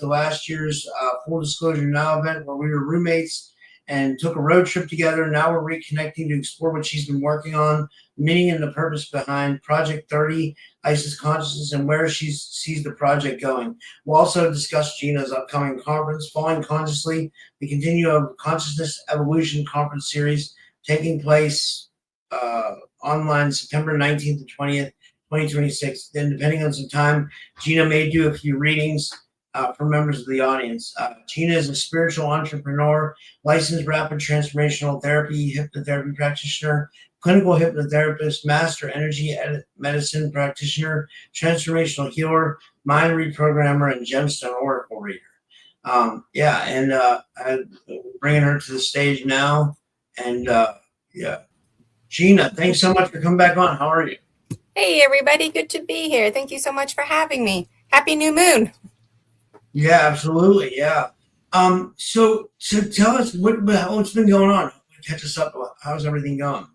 to last year's Full Disclosure Now event where we were roommates and took a road trip together. Now we're reconnecting to explore what she's been working on, meaning and the purpose behind Project 30, ISIS Consciousness, and where she sees the project going. We'll also discuss Gina's upcoming conference, Falling Consciously, the Continuum of Consciousness Evolution Conference Series, taking place online September 19th to 20th, 2026. Then, depending on some time, Gina may do a few readings for members of the audience. Gina is a spiritual entrepreneur, licensed rapid transformational therapy, hypnotherapy practitioner, clinical hypnotherapist, master energy medicine practitioner, transformational healer, mind reprogrammer, and gemstone oracle reader. I'm bringing her to the stage now. And Gina, thanks so much for coming back on. How are you? Hey, everybody. Good to be here. Thank you so much for having me. Happy new moon. Yeah, absolutely. Yeah. So tell us what's been going on. Catch us up. How's everything going?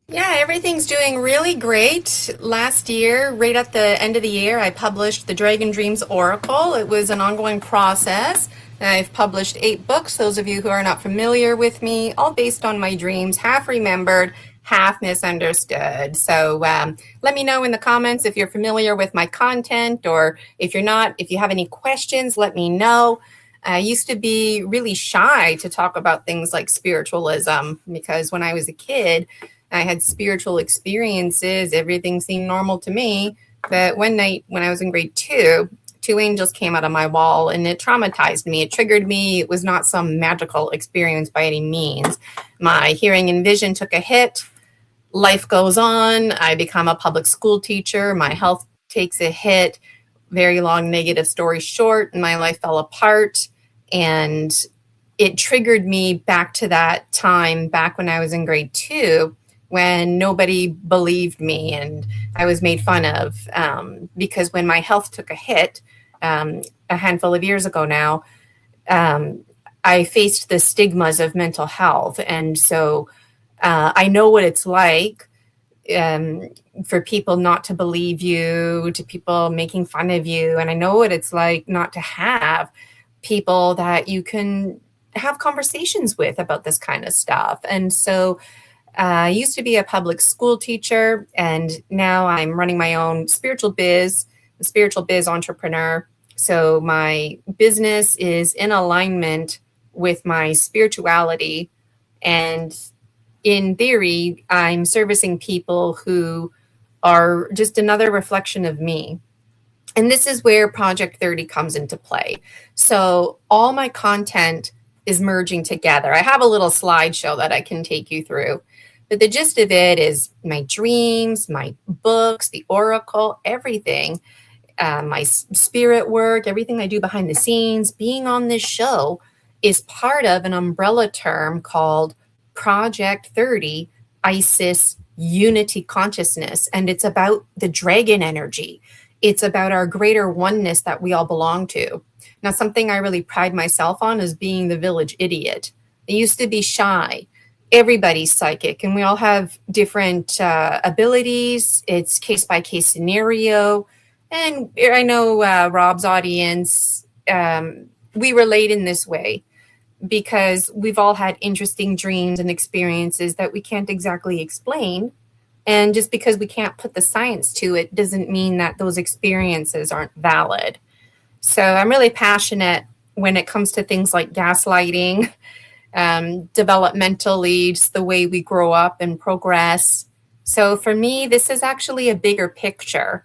Yeah, everything's doing really great. Last year, right at the end of the year, I published the Dragon Dreams Oracle. It was an ongoing process. I've published 8 books. Those of you who are not familiar with me, all based on my dreams, half remembered, half misunderstood. So let me know in the comments if you're familiar with my content, or if you're not, if you have any questions, let me know. I used to be really shy to talk about things like spiritualism, because when I was a kid, I had spiritual experiences. Everything seemed normal to me. But one night when I was in grade 2, 2 angels came out of my wall, and it traumatized me. It triggered me. It was not some magical experience by any means. My hearing and vision took a hit. Life goes on. I become a public school teacher. My health takes a hit. Very long negative story short, and my life fell apart. And it triggered me back to that time back when I was in grade 2, when nobody believed me and I was made fun of, because when my health took a hit a handful of years ago now, I faced the stigmas of mental health. And so I know what it's like for people not to believe you, to people making fun of you. And I know what it's like not to have people that you can have conversations with about this kind of stuff. And so I used to be a public school teacher, and now I'm running my own spiritual biz, a spiritual biz entrepreneur. So my business is in alignment with my spirituality, and in theory, I'm servicing people who are just another reflection of me. And this is where Project 30 comes into play. So all my content is merging together. I have a little slideshow that I can take you through. But the gist of it is my dreams, my books, the oracle, everything, my spirit work, everything I do behind the scenes. Being on this show is part of an umbrella term called Project 30, ISIS Unity Consciousness. And it's about the dragon energy. It's about our greater oneness that we all belong to. Now, something I really pride myself on is being the village idiot. I used to be shy. Everybody's psychic, and we all have different abilities. It's case-by-case scenario. And I know Rob's audience, we relate in this way because we've all had interesting dreams and experiences that we can't exactly explain. And just because we can't put the science to it doesn't mean that those experiences aren't valid. So I'm really passionate when it comes to things like gaslighting, developmentally, just the way we grow up and progress. So for me, this is actually a bigger picture.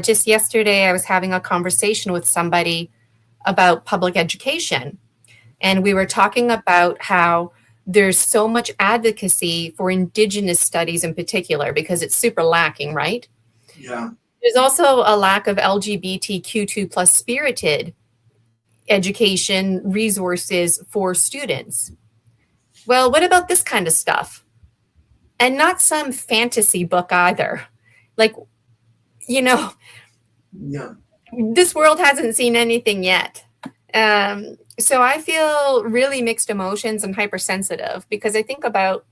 Just yesterday, I was having a conversation with somebody about public education. And we were talking about how there's so much advocacy for Indigenous studies in particular, because it's super lacking, right? Yeah. There's also a lack of LGBTQ2 plus spirited education resources for students. Well, what about this kind of stuff? And not some fantasy book either. Like, Yeah. This world hasn't seen anything yet. So I feel really mixed emotions and hypersensitive because I think about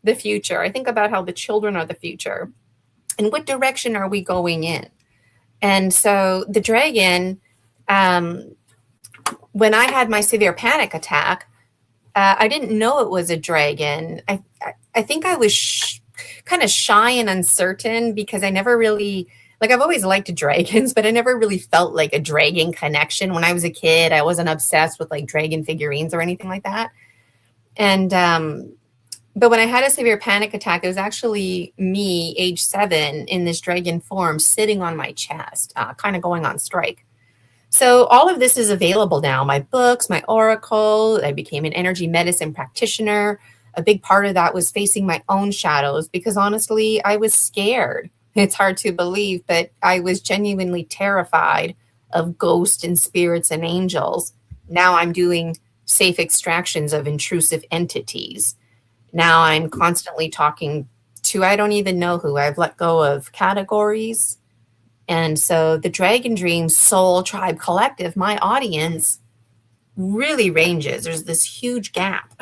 the future. I think about how the children are the future and what direction are we going in? And so the dragon, when I had my severe panic attack, I didn't know it was a dragon. I think I was kind of shy and uncertain because I never really, like, I've always liked dragons, but I never really felt like a dragon connection. When I was a kid, I wasn't obsessed with like dragon figurines or anything like that. And, but when I had a severe panic attack, it was actually me, age 7, in this dragon form, sitting on my chest, kind of going on strike. So all of this is available now. My books, my oracle. I became an energy medicine practitioner. A big part of that was facing my own shadows because honestly, I was scared. It's hard to believe, but I was genuinely terrified of ghosts and spirits and angels. Now I'm doing safe extractions of intrusive entities. Now I'm constantly talking to, I don't even know who. I've let go of categories. And so the Dragon Dreams Soul Tribe Collective, my audience, really ranges. There's this huge gap.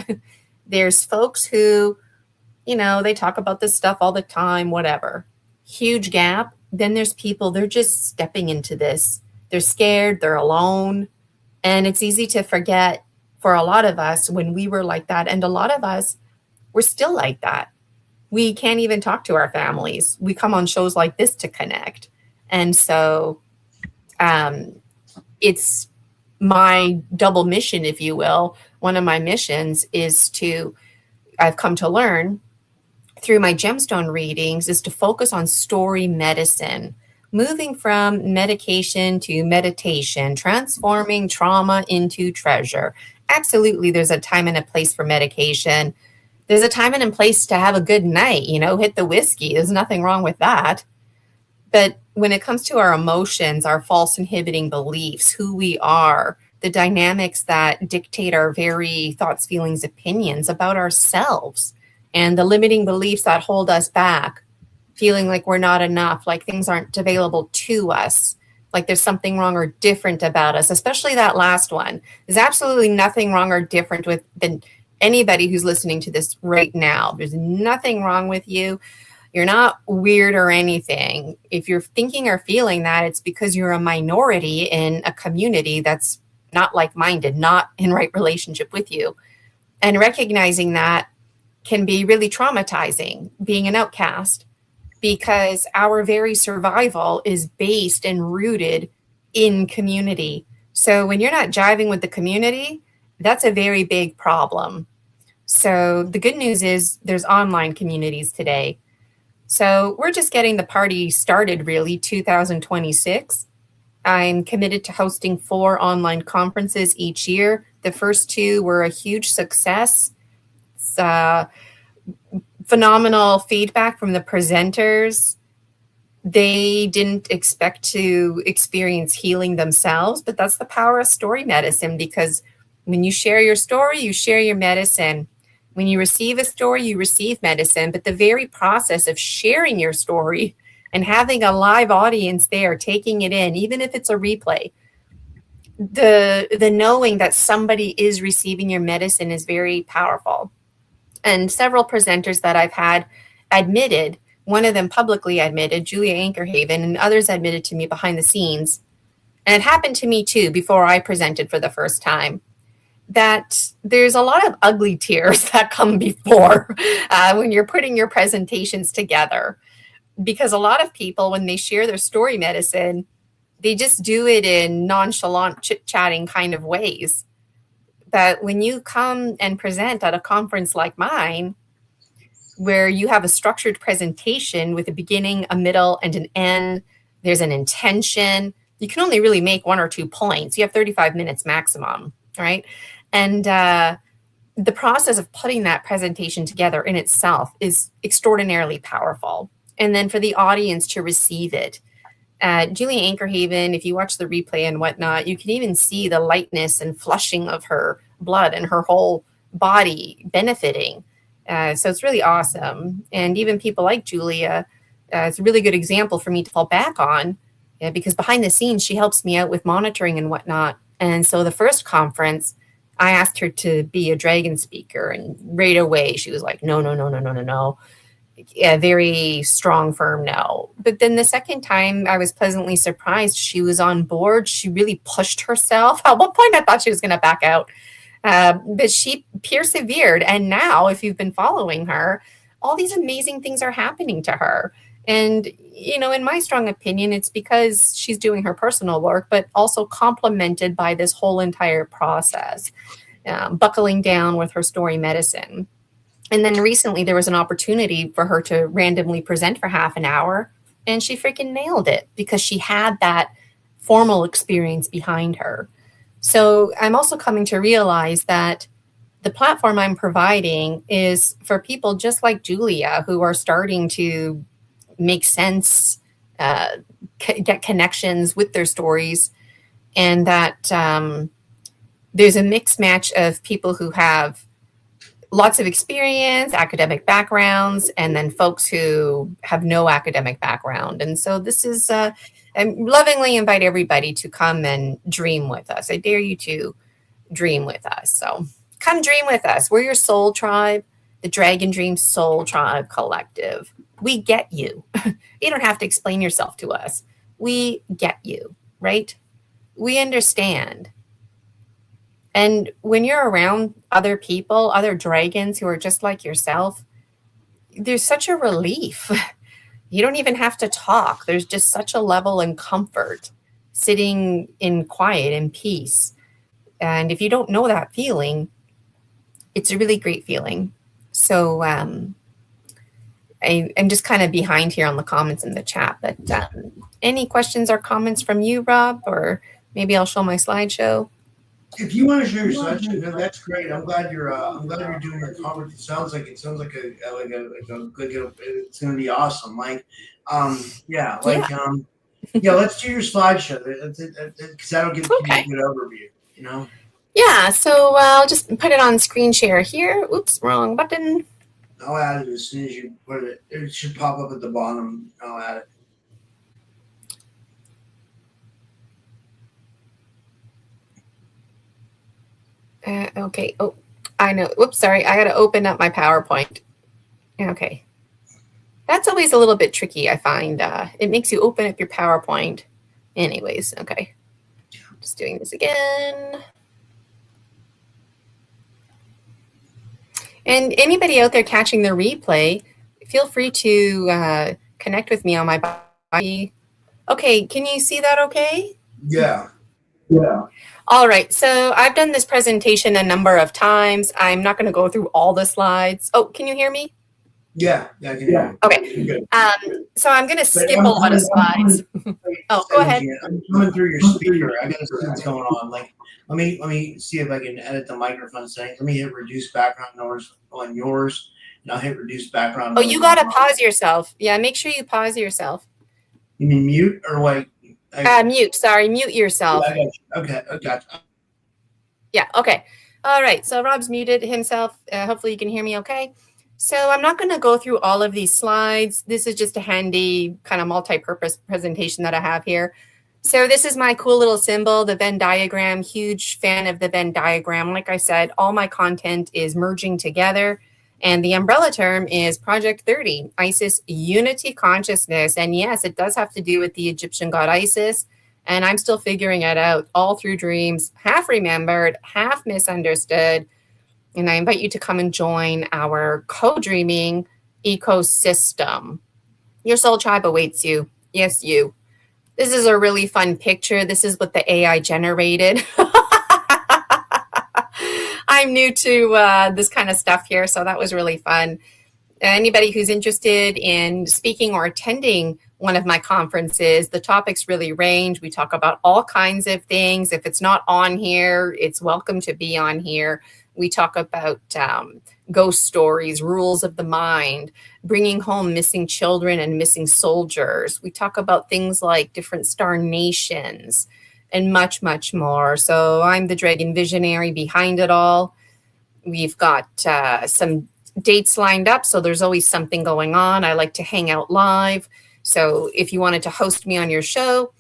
There's folks who, they talk about this stuff all the time, whatever. Huge gap. Then there's people, they're just stepping into this. They're scared, they're alone. And it's easy to forget for a lot of us when we were like that. And a lot of us, we're still like that. We can't even talk to our families. We come on shows like this to connect. And so it's my double mission, if you will. One of my missions is I've come to learn through my gemstone readings, is to focus on story medicine, moving from medication to meditation, transforming trauma into treasure. Absolutely, there's a time and a place for medication. There's a time and a place to have a good night, hit the whiskey. There's nothing wrong with that. But when it comes to our emotions, our false inhibiting beliefs, who we are, the dynamics that dictate our very thoughts, feelings, opinions about ourselves, and the limiting beliefs that hold us back, feeling like we're not enough, like things aren't available to us, like there's something wrong or different about us, especially that last one. There's absolutely nothing wrong or different than anybody who's listening to this right now. There's nothing wrong with you. You're not weird or anything. If you're thinking or feeling that, it's because you're a minority in a community that's not like-minded, not in right relationship with you. And recognizing that can be really traumatizing, being an outcast, because our very survival is based and rooted in community. So when you're not jiving with the community, that's a very big problem. So the good news is there's online communities today. So we're just getting the party started, really, 2026. I'm committed to hosting 4 online conferences each year. The first 2 were a huge success. It's phenomenal feedback from the presenters. They didn't expect to experience healing themselves, but that's the power of story medicine, because when you share your story, you share your medicine. When you receive a story, you receive medicine. But the very process of sharing your story and having a live audience there, taking it in, even if it's a replay, the knowing that somebody is receiving your medicine is very powerful. And several presenters that I've had admitted, one of them publicly admitted, Julia Ankerhaven, and others admitted to me behind the scenes, and it happened to me too before I presented for the first time, that there's a lot of ugly tears that come before when you're putting your presentations together. Because a lot of people, when they share their story medicine, they just do it in nonchalant, chit-chatting kind of ways. But when you come and present at a conference like mine, where you have a structured presentation with a beginning, a middle, and an end, there's an intention. You can only really make 1 or 2 points. You have 35 minutes maximum, right? And the process of putting that presentation together in itself is extraordinarily powerful. And then for the audience to receive it. Julie Ankerhaven, if you watch the replay and whatnot, you can even see the lightness and flushing of her blood and her whole body benefiting. So it's really awesome. And even people like Julia, it's a really good example for me to fall back on, because behind the scenes, she helps me out with monitoring and whatnot. And so the first conference, I asked her to be a dragon speaker, and right away she was like, no. a very strong, firm no. But then the second time, I was pleasantly surprised. She was on board. She really pushed herself. At one point, I thought she was going to back out. But she persevered. And now, if you've been following her, all these amazing things are happening to her. And, in my strong opinion, it's because she's doing her personal work, but also complemented by this whole entire process, buckling down with her story medicine. And then recently there was an opportunity for her to randomly present for half an hour, and she freaking nailed it because she had that formal experience behind her. So I'm also coming to realize that the platform I'm providing is for people just like Julia who are starting to make sense, get connections with their stories, and that there's a mixed match of people who have lots of experience, academic backgrounds, and then folks who have no academic background. And so this is, I lovingly invite everybody to come and dream with us. I dare you to dream with us. So come dream with us. We're your soul tribe, the Dragon Dream Soul Tribe Collective. We get you. You don't have to explain yourself to us. We get you, right? We understand. And when you're around other people, other dragons who are just like yourself, there's such a relief. You don't even have to talk. There's just such a level and comfort sitting in quiet and peace. And if you don't know that feeling, it's a really great feeling. So I'm just kind of behind here on the comments in the chat. But any questions or comments from you, Rob? Or maybe I'll show my slideshow. If you want to share your slideshow, that's great. I'm glad you're doing your conference. It sounds like a good. It's going to be awesome. Let's do your slideshow because that'll give you a good overview. Yeah. So I'll just put it on screen share here. Oops, wrong button. I'll add it as soon as you put it. It should pop up at the bottom. I'll add it. Okay. Oh, I know. Whoops, sorry. I got to open up my PowerPoint. Okay. That's always a little bit tricky, I find. It makes you open up your PowerPoint. Anyways, okay. Just doing this again. And anybody out there catching the replay, feel free to connect with me on my body. Okay, can you see that okay? Yeah. All right, so I've done this presentation a number of times. I'm not going to go through all the slides. Oh, can you hear me? Yeah, I can hear you. Okay. So I'm going to skip a lot of slides. Oh, go ahead. I'm coming through your speaker. I got to see what's going on. Let me see if I can edit the microphone settings. Let me hit reduce background noise on yours, and I'll hit reduce background. Oh, you got to pause yourself. Yeah, make sure you pause yourself. You mean mute or like? Mute. Sorry, mute yourself. Yeah, I got you. Okay, I got you. Yeah. Okay. All right. So Rob's muted himself. Hopefully you can hear me okay. So I'm not going to go through all of these slides. This is just a handy kind of multi-purpose presentation that I have here. So this is my cool little symbol, the Venn diagram. Huge fan of the Venn diagram. Like I said, all my content is merging together. And the umbrella term is Project 30, Isis Unity Consciousness. And yes, it does have to do with the Egyptian god Isis. And I'm still figuring it out all through dreams, half remembered, half misunderstood. And I invite you to come and join our co-dreaming ecosystem. Your soul tribe awaits you. Yes, you. This is a really fun picture. This is what the AI generated. I'm new to this kind of stuff here, so that was really fun. Anybody who's interested in speaking or attending one of my conferences, the topics really range. We talk about all kinds of things. If it's not on here, it's welcome to be on here. We talk about ghost stories, rules of the mind, bringing home missing children and missing soldiers. We talk about things like different star nations and much, much more. So I'm the Dragon Visionary behind it all. We've got some dates lined up, so there's always something going on. I like to hang out live. So if you wanted to host me on your show,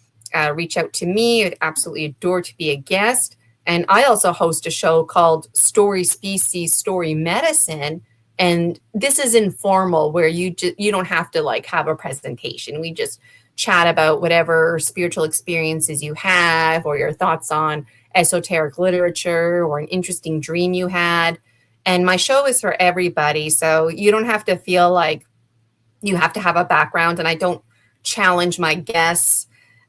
reach out to me. I'd absolutely adore to be a guest. And I also host a show called Story Species, Story Medicine. And this is informal, where you don't have to like have a presentation. We just chat about whatever spiritual experiences you have, or your thoughts on esoteric literature, or an interesting dream you had. And my show is for everybody, so you don't have to feel like you have to have a background. And I don't challenge my guests.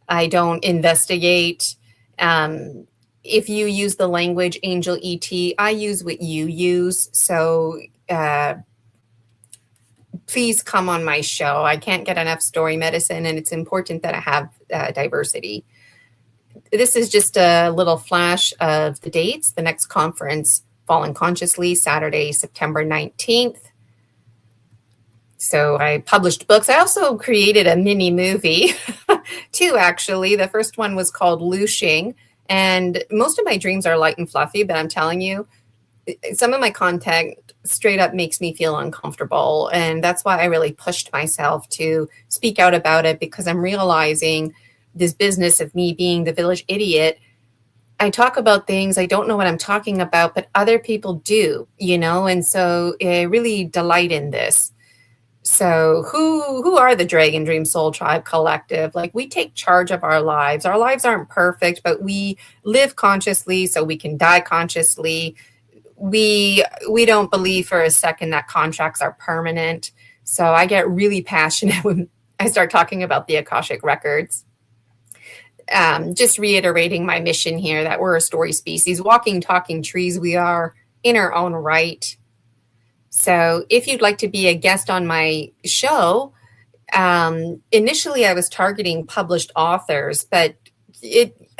I don't investigate. If you use the language Angel ET, I use what you use. So please come on my show. I can't get enough story medicine, and it's important that I have diversity. This is just a little flash of the dates. The next conference, Fallen Consciously, Saturday, September 19th. So I published books. I also created a mini movie, two actually. The first one was called Lushing, and most of my dreams are light and fluffy, but I'm telling you, some of my content straight up makes me feel uncomfortable. And that's why I really pushed myself to speak out about it, because I'm realizing this business of me being the village idiot. I talk about things, I don't know what I'm talking about, but other people do, and so I really delight in this. So who are the Dragon Dream Soul Tribe Collective? Like, we take charge of our lives. Our lives aren't perfect, but we live consciously so we can die consciously. We don't believe for a second that contracts are permanent. So I get really passionate when I start talking about the Akashic Records. Just reiterating my mission here, that we're a story species, walking, talking trees we are in our own right. So if you'd like to be a guest on my show, initially I was targeting published authors, but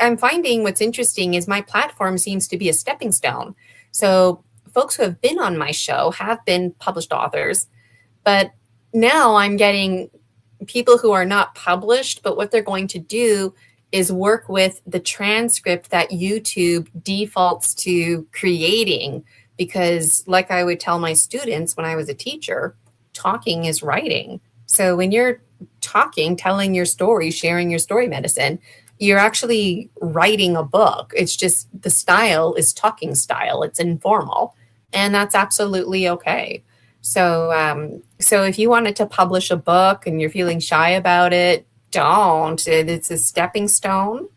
I'm finding what's interesting is my platform seems to be a stepping stone. So folks who have been on my show have been published authors, but now I'm getting people who are not published, but what they're going to do is work with the transcript that YouTube defaults to creating. Because like I would tell my students when I was a teacher, talking is writing. So when you're talking, telling your story, sharing your story medicine, you're actually writing a book. It's just the style is talking style. It's informal. And that's absolutely okay. So if you wanted to publish a book and you're feeling shy about it, don't. It's a stepping stone.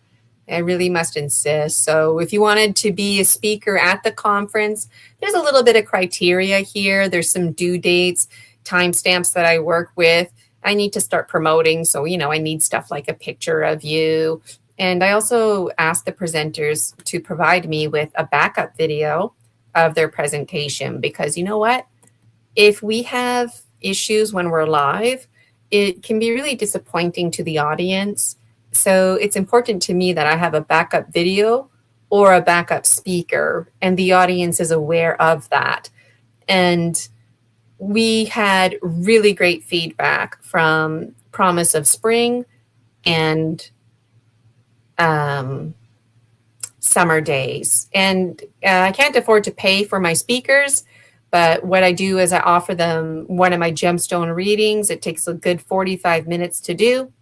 I really must insist. So if you wanted to be a speaker at the conference, there's a little bit of criteria here. There's some due dates, timestamps that I work with. I need to start promoting. So, I need stuff like a picture of you. And I also ask the presenters to provide me with a backup video of their presentation, because you know what? If we have issues when we're live, it can be really disappointing to the audience. So it's important to me that I have a backup video or a backup speaker, and the audience is aware of that. And we had really great feedback from Promise of Spring and Summer Days. And I can't afford to pay for my speakers, but what I do is I offer them one of my gemstone readings. It takes a good 45 minutes to do.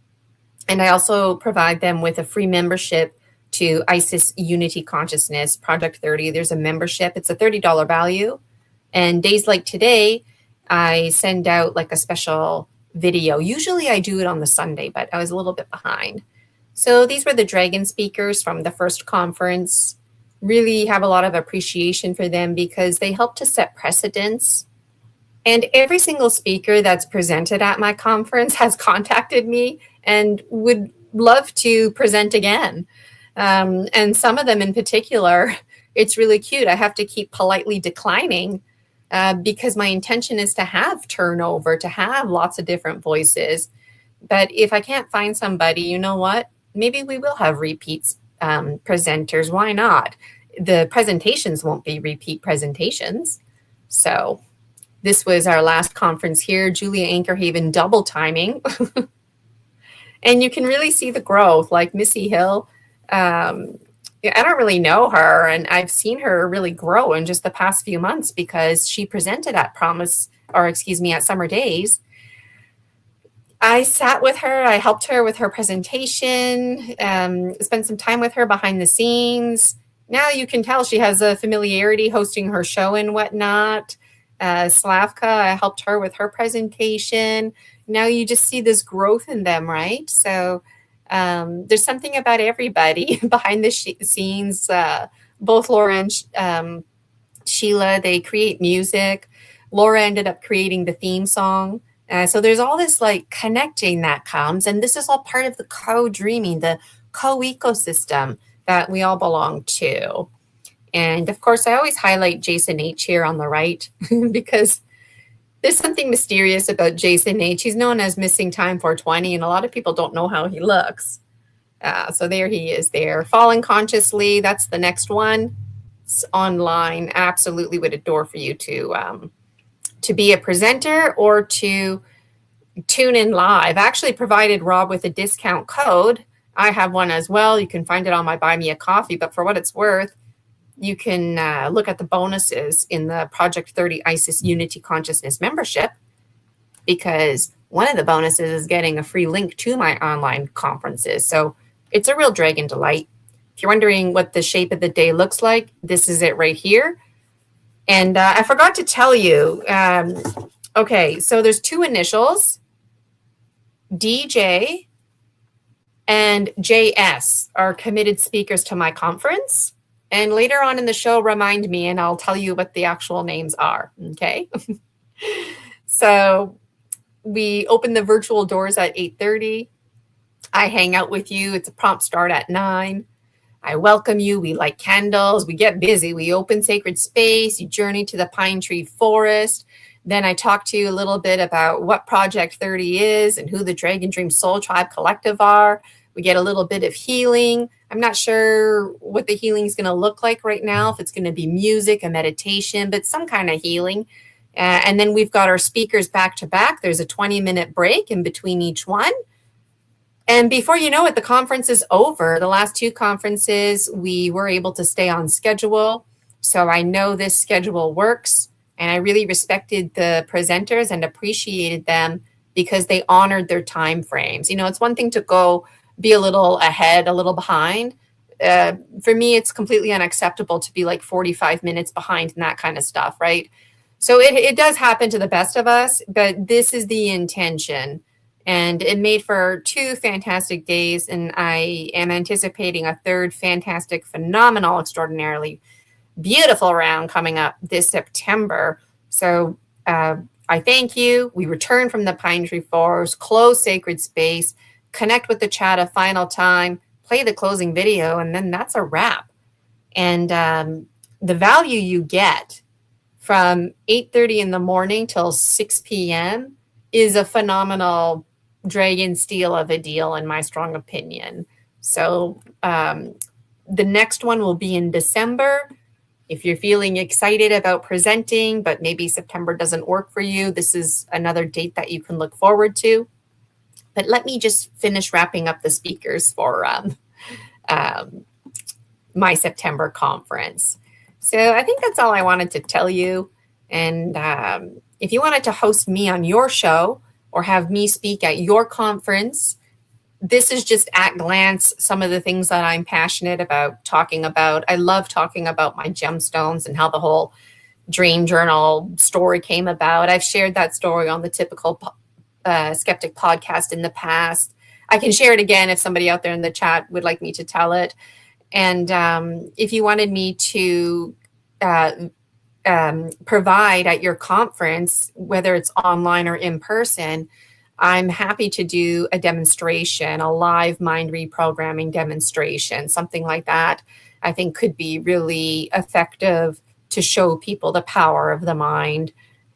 And I also provide them with a free membership to Isis Unity Consciousness Project 30. There's a membership. It's a $30 value. And days like today, I send out like a special video. Usually I do it on the Sunday, but I was a little bit behind. So these were the dragon speakers from the first conference. Really have a lot of appreciation for them because they help to set precedents. And every single speaker that's presented at my conference has contacted me and would love to present again. And some of them in particular, it's really cute. I have to keep politely declining because my intention is to have turnover, to have lots of different voices. But if I can't find somebody, you know what? Maybe we will have repeats presenters. Why not? The presentations won't be repeat presentations. So this was our last conference here, Julia Anchorhaven double timing. And you can really see the growth, like Missy Hill. I don't really know her, and I've seen her really grow in just the past few months because she presented at at Summer Days. I sat with her, I helped her with her presentation, spent some time with her behind the scenes. Now you can tell she has a familiarity hosting her show and whatnot. Slavka, I helped her with her presentation. Now you just see this growth in them, right? So there's something about everybody behind the scenes. Both Laura and Sheila, they create music. Laura ended up creating the theme song. So there's all this like connecting that comes, and this is all part of the co-dreaming, the co-ecosystem that we all belong to. And of course, I always highlight Jason H here on the right because there's something mysterious about Jason H. He's known as Missing Time 420, and a lot of people don't know how he looks. So there he is there. Falling Consciously, that's the next one. It's online. Absolutely would adore for you to be a presenter or to tune in live. I actually provided Rob with a discount code. I have one as well. You can find it on my Buy Me a Coffee, but for what it's worth, you can look at the bonuses in the Project 30 ISIS Unity Consciousness membership, because one of the bonuses is getting a free link to my online conferences. So it's a real dragon delight. If you're wondering what the shape of the day looks like, this is it right here. And I forgot to tell you, okay, so there's two initials, DJ and JS are committed speakers to my conference. And later on in the show, remind me and I'll tell you what the actual names are, okay? So we open the virtual doors at 8:30. I hang out with you. It's a prompt start at 9. I welcome you. We light candles. We get busy. We open sacred space. You journey to the pine tree forest. Then I talk to you a little bit about what Project 30 is and who the Dragon Dream Soul Tribe Collective are. We get a little bit of healing. I'm not sure what the healing is going to look like right now, if it's going to be music, a meditation, but some kind of healing. And then we've got our speakers back to back. There's a 20-minute break in between each one. And before you know it, the conference is over. The last two conferences, we were able to stay on schedule. So I know this schedule works. And I really respected the presenters and appreciated them because they honored their time frames. You know, it's one thing to go be a little ahead, a little behind. For me, it's completely unacceptable to be like 45 minutes behind and that kind of stuff, right? So it does happen to the best of us, but this is the intention. And it made for 2 fantastic days, and I am anticipating a third fantastic, phenomenal, extraordinarily beautiful round coming up this September. So I thank you. We return from the Pine Tree Forest, close sacred space, connect with the chat a final time, play the closing video, and then that's a wrap. And the value you get from 8:30 in the morning till 6 p.m. is a phenomenal dragon steel of a deal, in my strong opinion. So the next one will be in December. If you're feeling excited about presenting, but maybe September doesn't work for you, this is another date that you can look forward to. But let me just finish wrapping up the speakers for my September conference. So I think that's all I wanted to tell you. And if you wanted to host me on your show or have me speak at your conference, this is just at glance some of the things that I'm passionate about talking about. I love talking about my gemstones and how the whole dream journal story came about. I've shared that story on the Typical Skeptic podcast in the past. I can share it again if somebody out there in the chat would like me to tell it. And if you wanted me to provide at your conference, whether it's online or in person, I'm happy to do a demonstration, a live mind reprogramming demonstration, something like that. I think could be really effective to show people the power of the mind.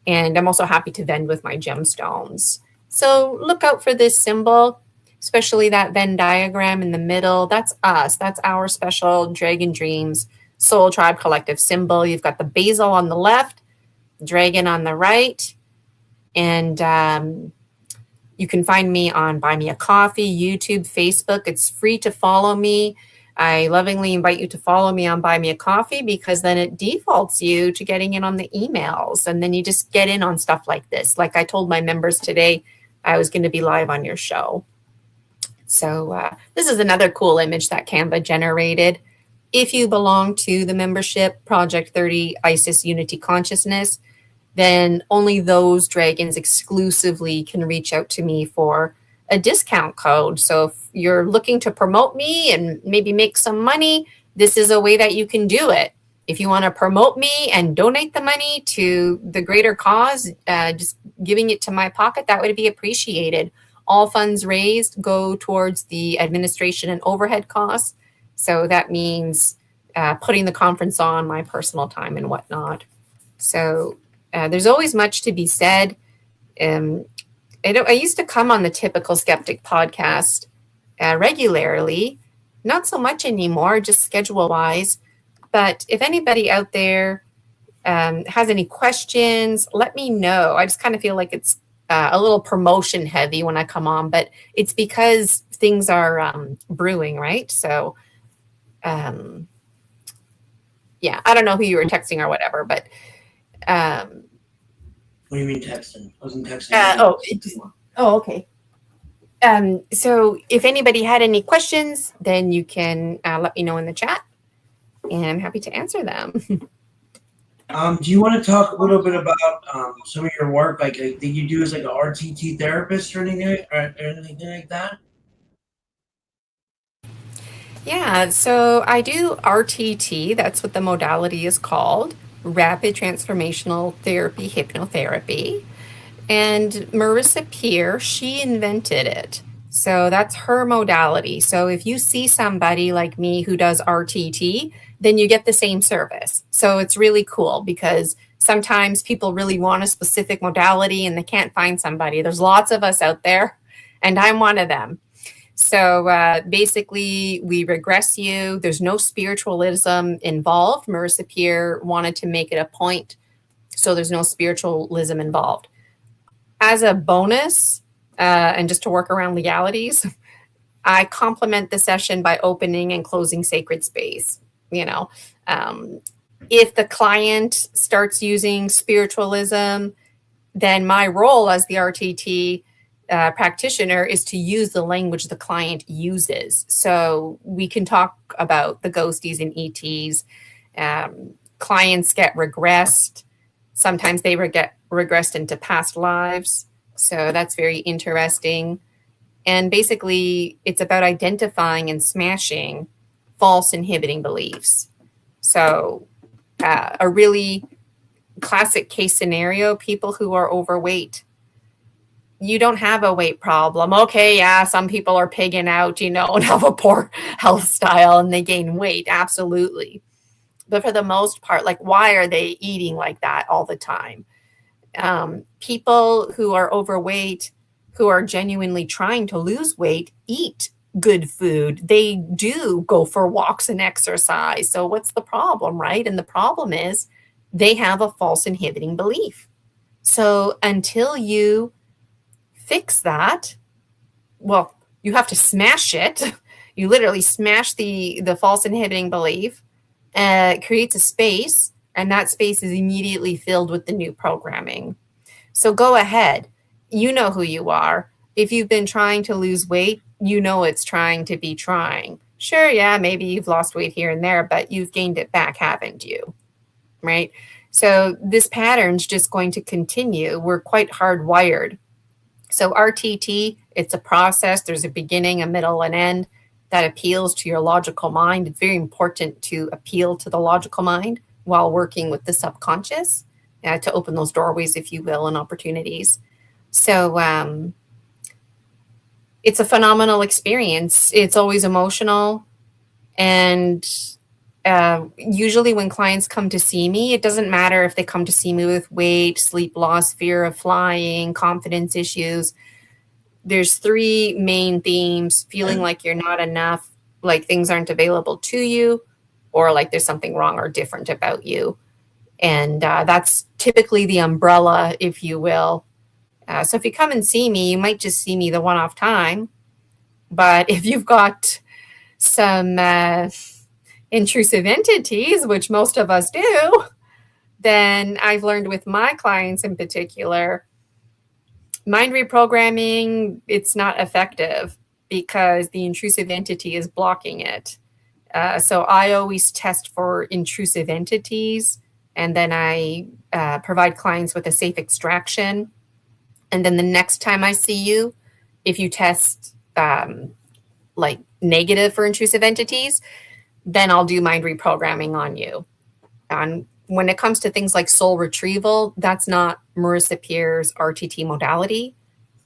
And I'm also happy to vend with my gemstones. So look out for this symbol, especially that Venn diagram in the middle. That's us. That's our special Dragon Dreams Soul Tribe Collective symbol. You've got the basil on the left, dragon on the right. And you can find me on Buy Me a Coffee, YouTube, Facebook. It's free to follow me. I lovingly invite you to follow me on Buy Me a Coffee because then it defaults you to getting in on the emails. And then you just get in on stuff like this. Like I told my members today, I was going to be live on your show. So this is another cool image that Canva generated. If you belong to the membership Project 30 ISIS Unity Consciousness, then only those dragons exclusively can reach out to me for a discount code. So if you're looking to promote me and maybe make some money, this is a way that you can do it. If you want to promote me and donate the money to the greater cause, just giving it to my pocket, that would be appreciated. All funds raised go towards the administration and overhead costs. So that means putting the conference on, my personal time and whatnot. So there's always much to be said. I used to come on the Typical Skeptic podcast regularly, not so much anymore, just schedule-wise. But if anybody out there has any questions, let me know. I just kind of feel like it's a little promotion heavy when I come on, but it's because things are brewing, right? So, yeah, I don't know who you were texting or whatever, but what do you mean texting? I wasn't texting. Okay. So if anybody had any questions, then you can let me know in the chat, and I'm happy to answer them. Do you want to talk a little bit about some of your work? Like, I think you do as like an RTT therapist or anything like that? Yeah, so I do RTT. That's what the modality is called, Rapid Transformational Therapy Hypnotherapy. And Marissa Peer, she invented it. So that's her modality. So if you see somebody like me who does RTT, then you get the same service. So it's really cool because sometimes people really want a specific modality and they can't find somebody. There's lots of us out there, and I'm one of them. So basically, we regress you. There's no spiritualism involved. Marissa Peer wanted to make it a point, so there's no spiritualism involved. As a bonus, and just to work around legalities, I complement the session by opening and closing sacred space. If the client starts using spiritualism, then my role as the RTT practitioner is to use the language the client uses. So we can talk about the ghosties and ETs. Clients get regressed. Sometimes they get regressed into past lives. So that's very interesting. And basically, it's about identifying and smashing false inhibiting beliefs. So a really classic case scenario, people who are overweight. You don't have a weight problem. Okay, yeah, some people are pigging out, and have a poor health style and they gain weight. Absolutely. But for the most part, like, why are they eating like that all the time? People who are overweight, who are genuinely trying to lose weight, eat good food. They do go for walks and exercise. So what's the problem, right? And the problem is they have a false inhibiting belief. So until you fix that, well, you have to smash it. You literally smash the false inhibiting belief. It creates a space, and that space is immediately filled with the new programming. So go ahead. You know who you are. If you've been trying to lose weight, it's trying to be trying. Sure, yeah, maybe you've lost weight here and there, but you've gained it back, haven't you? Right? So this pattern's just going to continue. We're quite hardwired. So RTT, it's a process. There's a beginning, a middle, and end that appeals to your logical mind. It's very important to appeal to the logical mind while working with the subconscious to open those doorways, if you will, and opportunities. So it's a phenomenal experience. It's always emotional. And usually when clients come to see me, it doesn't matter if they come to see me with weight, sleep loss, fear of flying, confidence issues. There's three main themes: feeling like you're not enough, like things aren't available to you, or like there's something wrong or different about you. And that's typically the umbrella, if you will. So if you come and see me, you might just see me the one-off time. But if you've got some intrusive entities, which most of us do, then I've learned with my clients in particular, mind reprogramming, it's not effective because the intrusive entity is blocking it. So I always test for intrusive entities and then I provide clients with a safe extraction. And then the next time I see you, if you test like negative for intrusive entities, then I'll do mind reprogramming on you. And when it comes to things like soul retrieval, that's not Marissa Peer's RTT modality,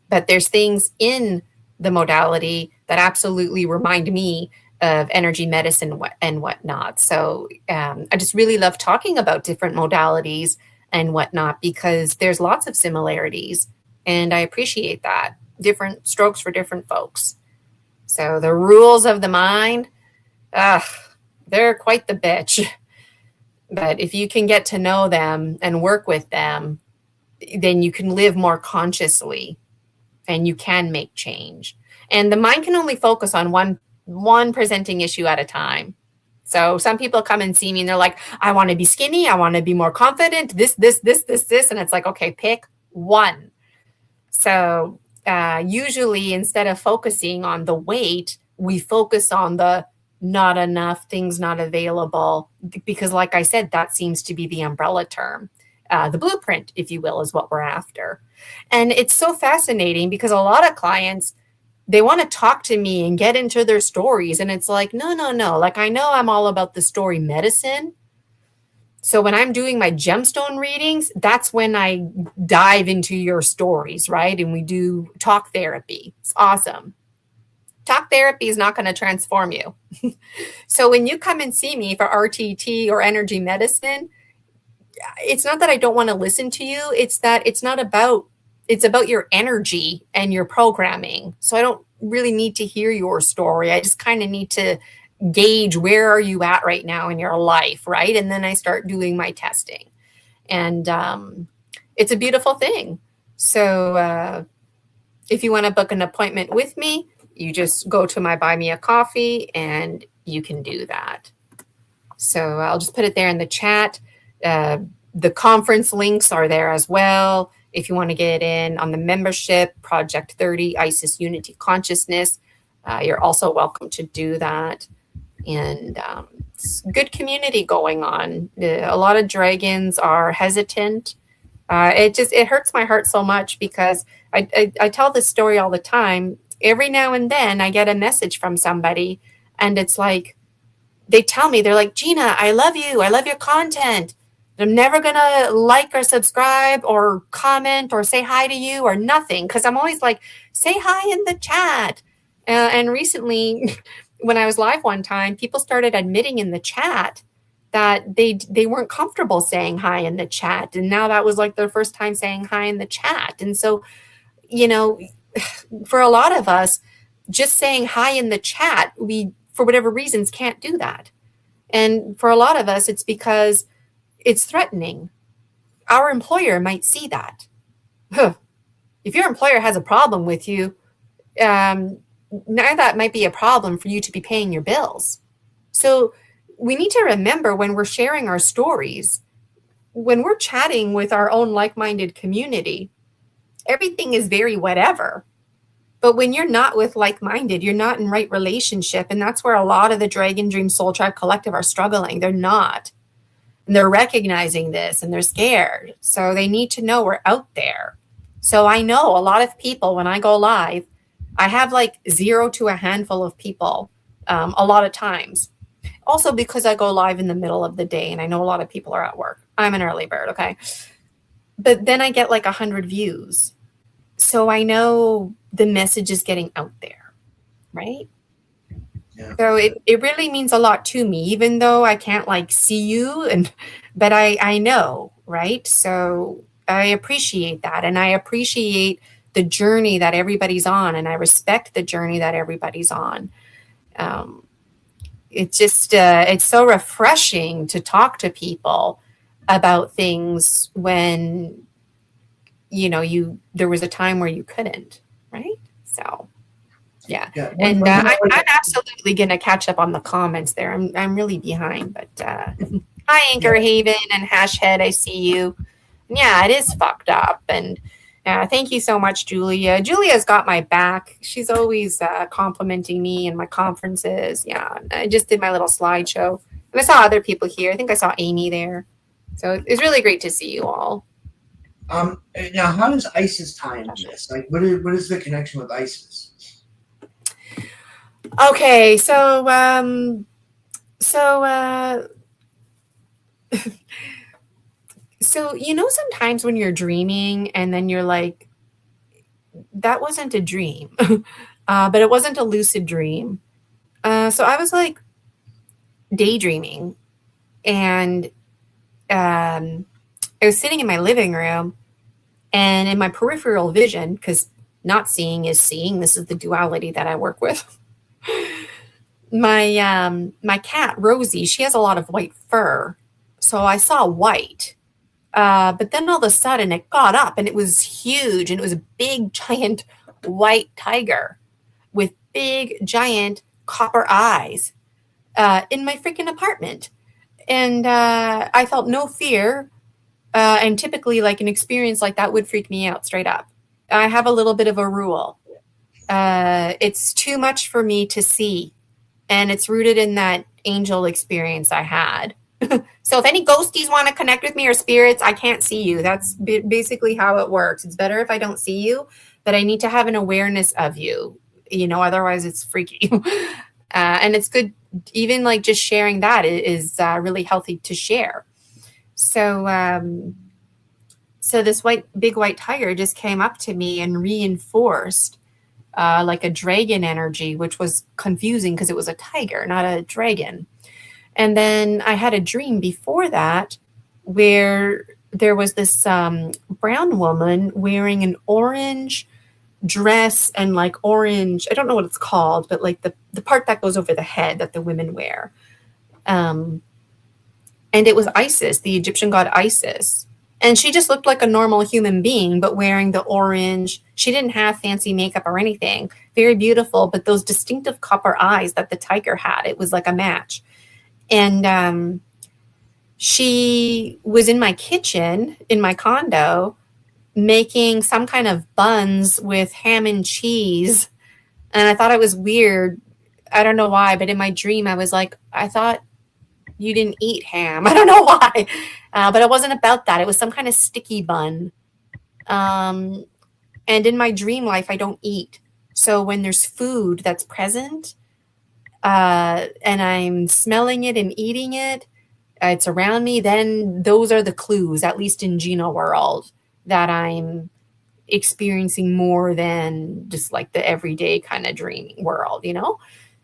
but there's things in the modality that absolutely remind me of energy medicine and whatnot. So I just really love talking about different modalities and whatnot because there's lots of similarities, and I appreciate that. Different strokes for different folks. So the rules of the mind, they're quite the bitch. But if you can get to know them and work with them, then you can live more consciously and you can make change. And the mind can only focus on one presenting issue at a time. So some people come and see me and they're like, I want to be skinny. I want to be more confident. This. And it's like, okay, pick one. So usually instead of focusing on the weight, we focus on the not enough, things not available, because like I said, that seems to be the umbrella term. The blueprint, if you will, is what we're after. And it's so fascinating because a lot of clients, they want to talk to me and get into their stories. And it's like, no. Like, I know I'm all about the story medicine. So when I'm doing my gemstone readings, that's when I dive into your stories, right? And we do talk therapy. It's awesome. Talk therapy is not going to transform you. So when you come and see me for RTT or energy medicine, it's not that I don't want to listen to you. It's that it's about your energy and your programming. So I don't really need to hear your story. I just kind of need to gauge where are you at right now in your life, right? And then I start doing my testing. And it's a beautiful thing. So if you want to book an appointment with me, you just go to my Buy Me a Coffee and you can do that. So I'll just put it there in the chat. The conference links are there as well. If you want to get in on the membership, Project 30, ISIS Unity Consciousness, you're also welcome to do that. And it's good community going on. A lot of dragons are hesitant. It hurts my heart so much because I tell this story all the time. Every now and then I get a message from somebody and it's like, they tell me, they're like, Gina, I love you. I love your content. I'm never going to like or subscribe or comment or say hi to you or nothing. Cause I'm always like, say hi in the chat. And recently when I was live one time, people started admitting in the chat that they weren't comfortable saying hi in the chat. And now that was like their first time saying hi in the chat. And so, for a lot of us, just saying hi in the chat, we, for whatever reasons, can't do that. And for a lot of us, it's because it's threatening. Our employer might see that. If your employer has a problem with you, now that might be a problem for you to be paying your bills. So we need to remember when we're sharing our stories, when we're chatting with our own like-minded community, everything is very whatever. But when you're not with like-minded, you're not in right relationship. And that's where a lot of the Dragon Dream Soul Tribe Collective are struggling. They're not. And they're recognizing this and they're scared. So they need to know we're out there. So I know a lot of people, when I go live, I have like 0 to a handful of people a lot of times. Also because I go live in the middle of the day and I know a lot of people are at work. I'm an early bird, okay? But then I get like 100 views. So I know the message is getting out there, right? Yeah. So it really means a lot to me, even though I can't like see you, but I know, right? So I appreciate that. And I appreciate the journey that everybody's on. And I respect the journey that everybody's on. It's just, it's so refreshing to talk to people about things when there was a time where you couldn't, right? So, yeah. And I'm absolutely going to catch up on the comments there. I'm really behind, but hi, Anchor Haven and Hashhead, I see you. Yeah, it is fucked up. And thank you so much, Julia. Julia's got my back. She's always complimenting me in my conferences. Yeah, I just did my little slideshow. And I saw other people here. I think I saw Amy there. So it's really great to see you all. Now, how does ISIS tie into this? Like, what is the connection with ISIS? Okay, so so sometimes when you're dreaming and then you're like, that wasn't a dream, but it wasn't a lucid dream. So I was like daydreaming, and I was sitting in my living room, and in my peripheral vision, because not seeing is seeing, this is the duality that I work with. My cat Rosie, she has a lot of white fur, so I saw white. But then all of a sudden it got up and it was huge, and it was a big giant white tiger with big giant copper eyes in my freaking apartment. And I felt no fear. And typically, like an experience like that would freak me out straight up. I have a little bit of a rule. It's too much for me to see, and it's rooted in that angel experience I had. So if any ghosties want to connect with me or spirits, I can't see you. That's basically how it works. It's better if I don't see you, but I need to have an awareness of you. Otherwise it's freaky. And it's good, even like just sharing that is really healthy to share. So this big white tiger just came up to me and reinforced like a dragon energy, which was confusing because it was a tiger, not a dragon. And then I had a dream before that where there was this brown woman wearing an orange dress and like orange, I don't know what it's called, but like the part that goes over the head that the women wear. And it was Isis, the Egyptian god Isis. And she just looked like a normal human being, but wearing the orange. She didn't have fancy makeup or anything. Very beautiful, but those distinctive copper eyes that the tiger had, it was like a match. And she was in my kitchen in my condo making some kind of buns with ham and cheese. And I thought it was weird. I don't know why, but in my dream, I was like, I thought you didn't eat ham. I don't know why, but it wasn't about that. It was some kind of sticky bun. And in my dream life, I don't eat. So when there's food that's present and I'm smelling it and eating it, it's around me, then those are the clues, at least in Gina world, that I'm experiencing more than just like the everyday kind of dreaming world.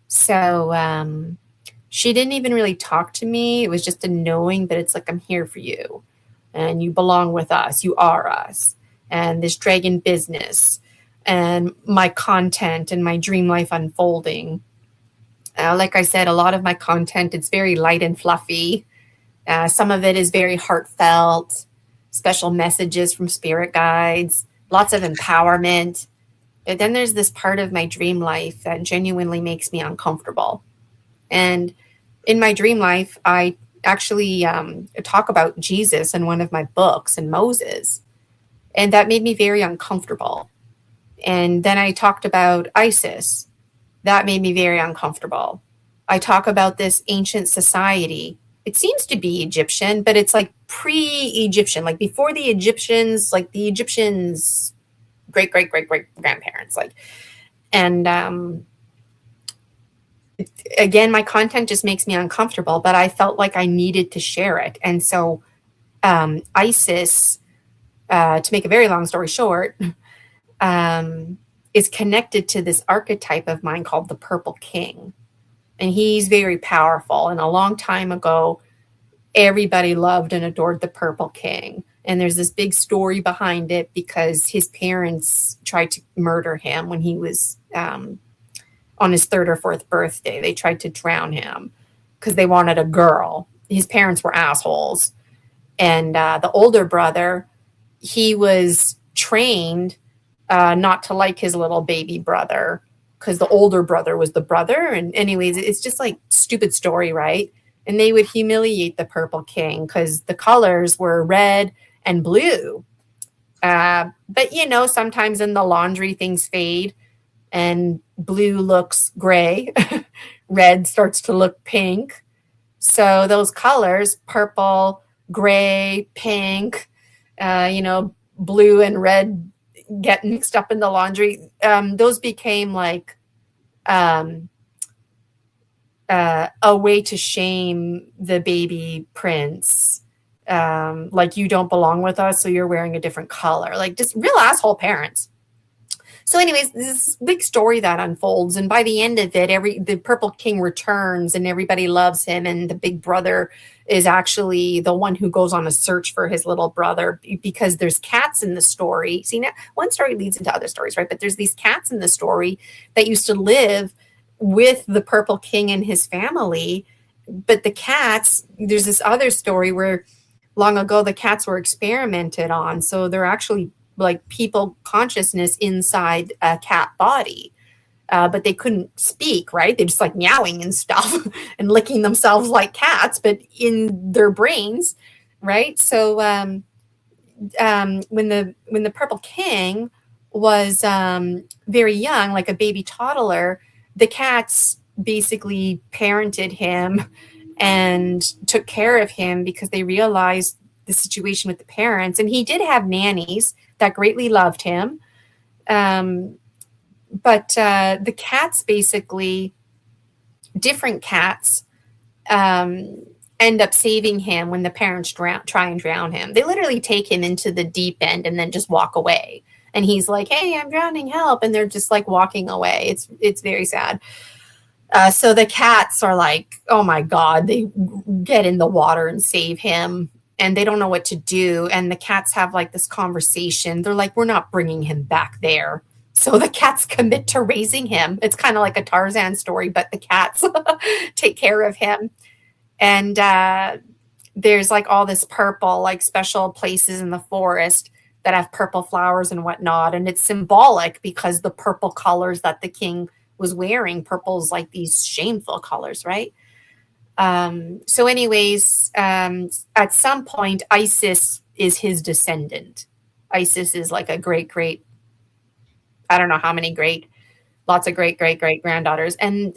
So she didn't even really talk to me. It was just a knowing that it's like, I'm here for you and you belong with us. You are us. And this dragon business and my content and my dream life unfolding. Like I said, a lot of my content, it's very light and fluffy. Some of it is very heartfelt, special messages from spirit guides, lots of empowerment. But then there's this part of my dream life that genuinely makes me uncomfortable. And in my dream life, I actually talk about Jesus in one of my books and Moses. And that made me very uncomfortable. And then I talked about Isis. That made me very uncomfortable. I talk about this ancient society. It seems to be Egyptian, but it's like pre-Egyptian, like before the Egyptians, like the Egyptians' great, great, great, great grandparents. And again, my content just makes me uncomfortable, but I felt like I needed to share it. And so Isis, to make a very long story short, is connected to this archetype of mine called the Purple King. And he's very powerful. And a long time ago, everybody loved and adored the Purple King. And there's this big story behind it because his parents tried to murder him when he was on his third or fourth birthday. They tried to drown him because they wanted a girl. His parents were assholes. And the older brother, he was trained not to like his little baby brother because the older brother was the brother. And anyways, it's just like stupid story, right? And they would humiliate the Purple King because the colors were red and blue. But sometimes in the laundry things fade and blue looks gray. Red starts to look pink. So those colors, purple, gray, pink, blue and red get mixed up in the laundry. Those became like um, a way to shame the baby prince. Like, you don't belong with us, so you're wearing a different color. Like, just real asshole parents. So, anyways, this big story that unfolds, and by the end of it, the Purple King returns, and everybody loves him, and the big brother is actually the one who goes on a search for his little brother, because there's cats in the story. See, now one story leads into other stories, right? But there's these cats in the story that used to live with the Purple King and his family. But the cats, there's this other story where long ago the cats were experimented on, so they're actually like people consciousness inside a cat body. But they couldn't speak, right? They're just like meowing and stuff and licking themselves like cats, but in their brains, right? So when the Purple King was very young, like a baby toddler, the cats basically parented him and took care of him because they realized the situation with the parents. And he did have nannies that greatly loved him. But the cats, basically, different cats, end up saving him when the parents try and drown him. They literally take him into the deep end and then just walk away. And he's like, "Hey, I'm drowning, help!" And they're just like walking away. It's very sad. So the cats are like, "Oh my God!" They get in the water and save him, and they don't know what to do. And the cats have like this conversation. They're like, "We're not bringing him back there." So the cats commit to raising him. It's kind of like a Tarzan story, but the cats take care of him. And there's like all this purple, like special places in the forest that have purple flowers and whatnot. And it's symbolic because the purple colors that the king was wearing, purple's like these shameful colors, right? So anyways, at some point, Isis is his descendant. Isis is like a great, I don't know how many lots of great granddaughters. And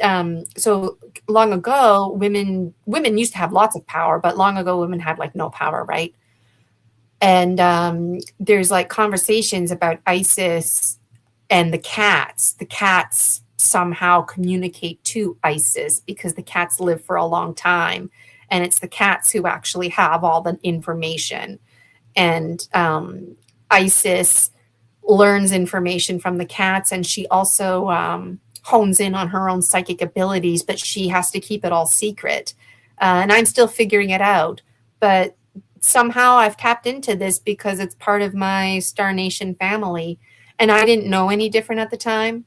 so long ago, women used to have lots of power, but long ago women had like no power, right? And there's like conversations about Isis and the cats. The cats somehow communicate to Isis because the cats live for a long time, and it's the cats who actually have all the information. And Isis learns information from the cats, and she also hones in on her own psychic abilities, but she has to keep it all secret. And I'm still figuring it out, but somehow I've tapped into this because it's part of my Star Nation family, and I didn't know any different at the time.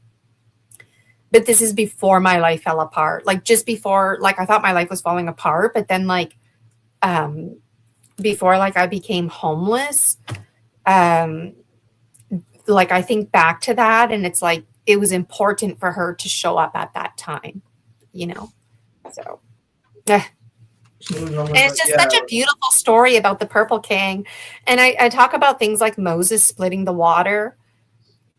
But this is before my life fell apart, like just before, like I thought my life was falling apart, but then like before like I became homeless, like I think back to that, and it's like it was important for her to show up at that time, you know. So and it's just such a beautiful story about the Purple King. And I talk about things like Moses splitting the water.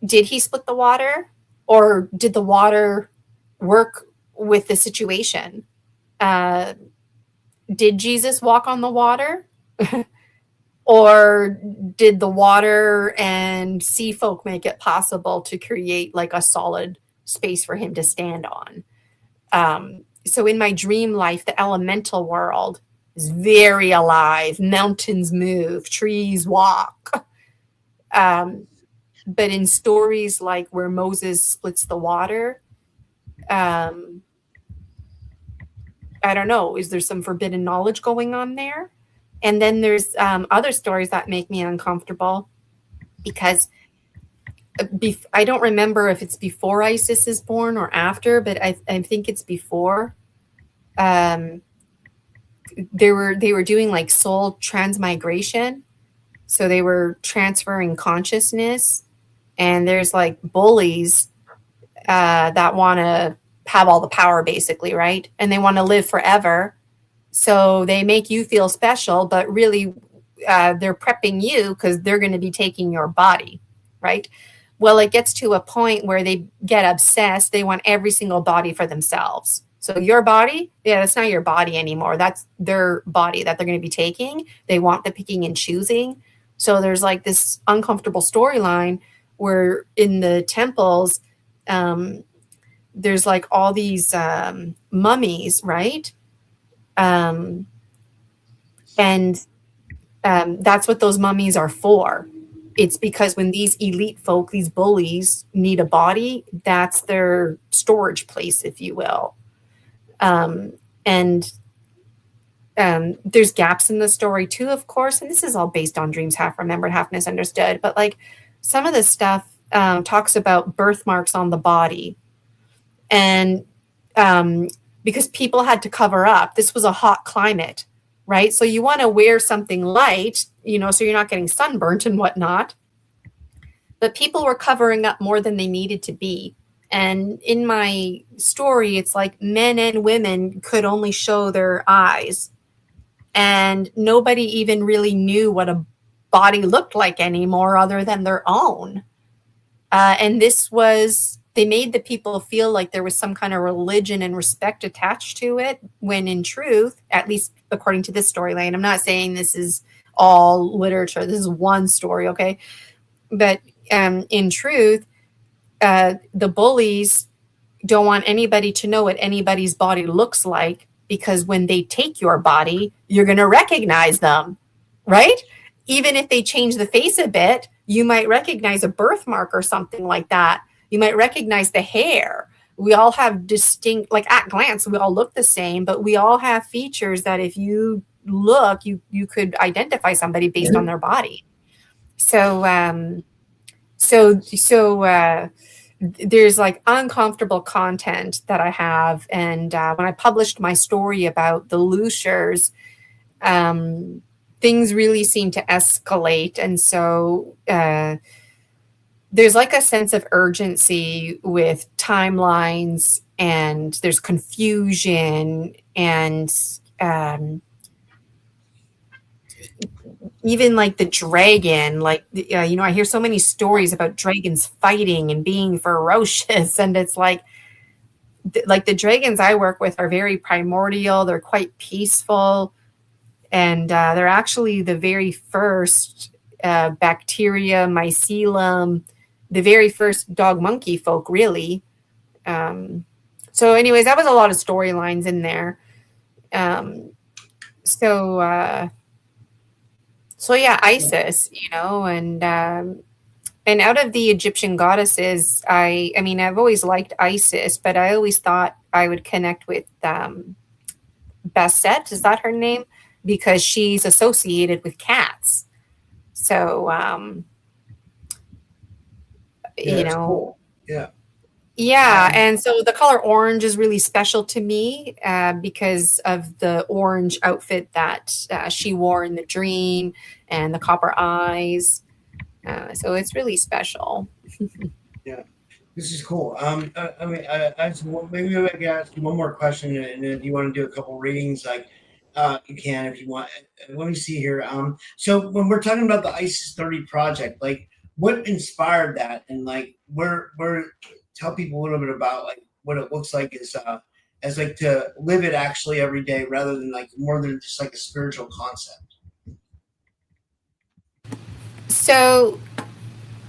Did he split the water, or did the water work with the situation? Did Jesus walk on the water? Or did the water and sea folk make it possible to create like a solid space for him to stand on? So in my dream life, the elemental world is very alive. Mountains move, trees walk. But in stories like where Moses splits the water, I don't know, is there some forbidden knowledge going on there? And then there's other stories that make me uncomfortable because I don't remember if it's before Isis is born or after, but I think it's before. They were doing like soul transmigration. So they were transferring consciousness, and there's like bullies that want to have all the power basically, right? And they want to live forever. So they make you feel special, but really they're prepping you because they're going to be taking your body, right? Well, it gets to a point where they get obsessed. They want every single body for themselves. So your body, yeah, that's not your body anymore. That's their body that they're going to be taking. They want the picking and choosing. So there's like this uncomfortable storyline where in the temples, um, there's like all these mummies, right? Um, and that's what those mummies are for. It's because when these elite folk, these bullies, need a body, that's their storage place, if you will. And there's gaps in the story too, of course. And this is all based on dreams half remembered, half misunderstood. But like some of the stuff talks about birthmarks on the body. And because people had to cover up, this was a hot climate, right? So you want to wear something light, so you're not getting sunburnt and whatnot. But people were covering up more than they needed to be. And in my story, it's like men and women could only show their eyes. And nobody even really knew what a body looked like anymore other than their own. And they made the people feel like there was some kind of religion and respect attached to it, when in truth, at least according to this storyline, I'm not saying this is all literature, this is one story, okay? But in truth, the bullies don't want anybody to know what anybody's body looks like, because when they take your body, you're going to recognize them, right? Even if they change the face a bit, you might recognize a birthmark or something like that. You might recognize the hair. We all have distinct, like at glance, we all look the same, but we all have features that if you look, you could identify somebody based on their body. So, there's like uncomfortable content that I have. And when I published my story about the Lushers, things really seem to escalate. And so there's like a sense of urgency with timelines, and there's confusion, and even like the dragon, like, I hear so many stories about dragons fighting and being ferocious. And it's like the dragons I work with are very primordial. They're quite peaceful. And they're actually the very first bacteria, mycelium, the very first dog monkey folk, really. So anyways, that was a lot of storylines in there. So yeah, Isis, and out of the Egyptian goddesses, I mean, I've always liked Isis, but I always thought I would connect with Bastet, is that her name? Because she's associated with cats. So, Cool. Yeah. Yeah, and so the color orange is really special to me because of the orange outfit that she wore in the dream, and the copper eyes. So it's really special. Yeah. This is cool. I mean, maybe I can ask you one more question, and if you want to do a couple readings, like you can if you want. Let me see here. So when we're talking about the ISIS 30 project, like what inspired that, and like where tell people a little bit about like what it looks like is as like to live it actually every day, rather than like more than just like a spiritual concept. So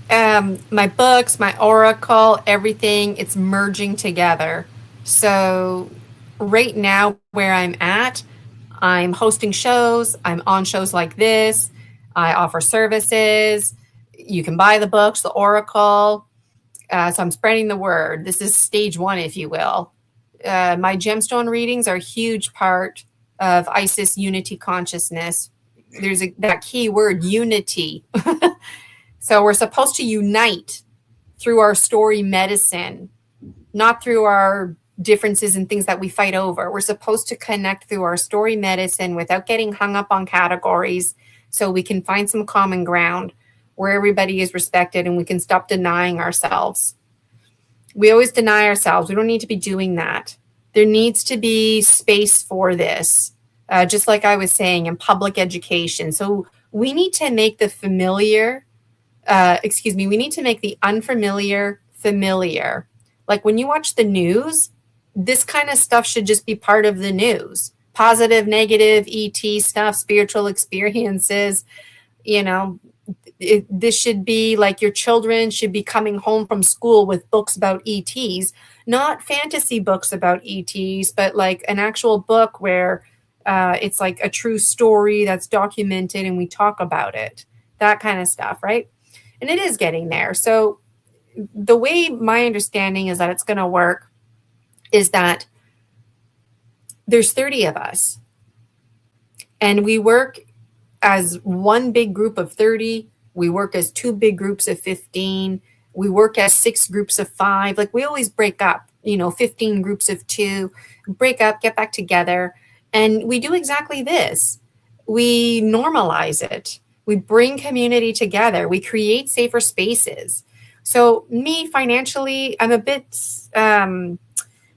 my books, my oracle, everything, it's merging together. So right now where I'm at, I'm hosting shows, I'm on shows like this, I offer services, you can buy the books, the oracle. So I'm spreading the word. This is stage one, if you will. My gemstone readings are a huge part of Isis unity consciousness. There's that key word, unity. So we're supposed to unite through our story medicine, not through our differences and things that we fight over. We're supposed to connect through our story medicine without getting hung up on categories, so we can find some common ground where everybody is respected and we can stop denying ourselves. We always deny ourselves. We don't need to be doing that. There needs to be space for this, just like I was saying, in public education. So we need to make the we need to make the unfamiliar familiar. Like when you watch the news, this kind of stuff should just be part of the news. Positive, negative, ET stuff, spiritual experiences, you know, this should be like your children should be coming home from school with books about ETs, not fantasy books about ETs, but like an actual book where it's like a true story that's documented and we talk about it, that kind of stuff, right? And it is getting there. So the way my understanding is that it's going to work is that there's 30 of us and we work as one big group of 30. We work as two big groups of 15. We work as 6 groups of 5. Like we always break up, 15 groups of 2, break up, get back together. And we do exactly this. We normalize it. We bring community together. We create safer spaces. So me financially, I'm a bit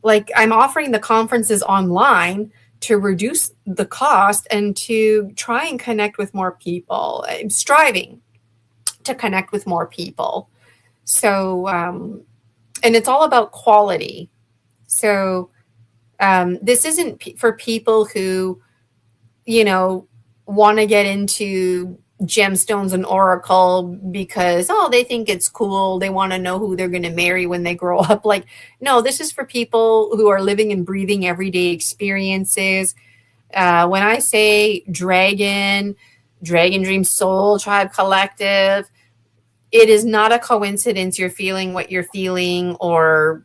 like I'm offering the conferences online to reduce the cost and to try and connect with more people. I'm striving to connect with more people. So, and it's all about quality. So this isn't for people who, want to get into gemstones and oracle because, they think it's cool. They want to know who they're going to marry when they grow up. Like, no, this is for people who are living and breathing everyday experiences. When I say Dragon Dream Soul Tribe Collective, it is not a coincidence you're feeling what you're feeling, or,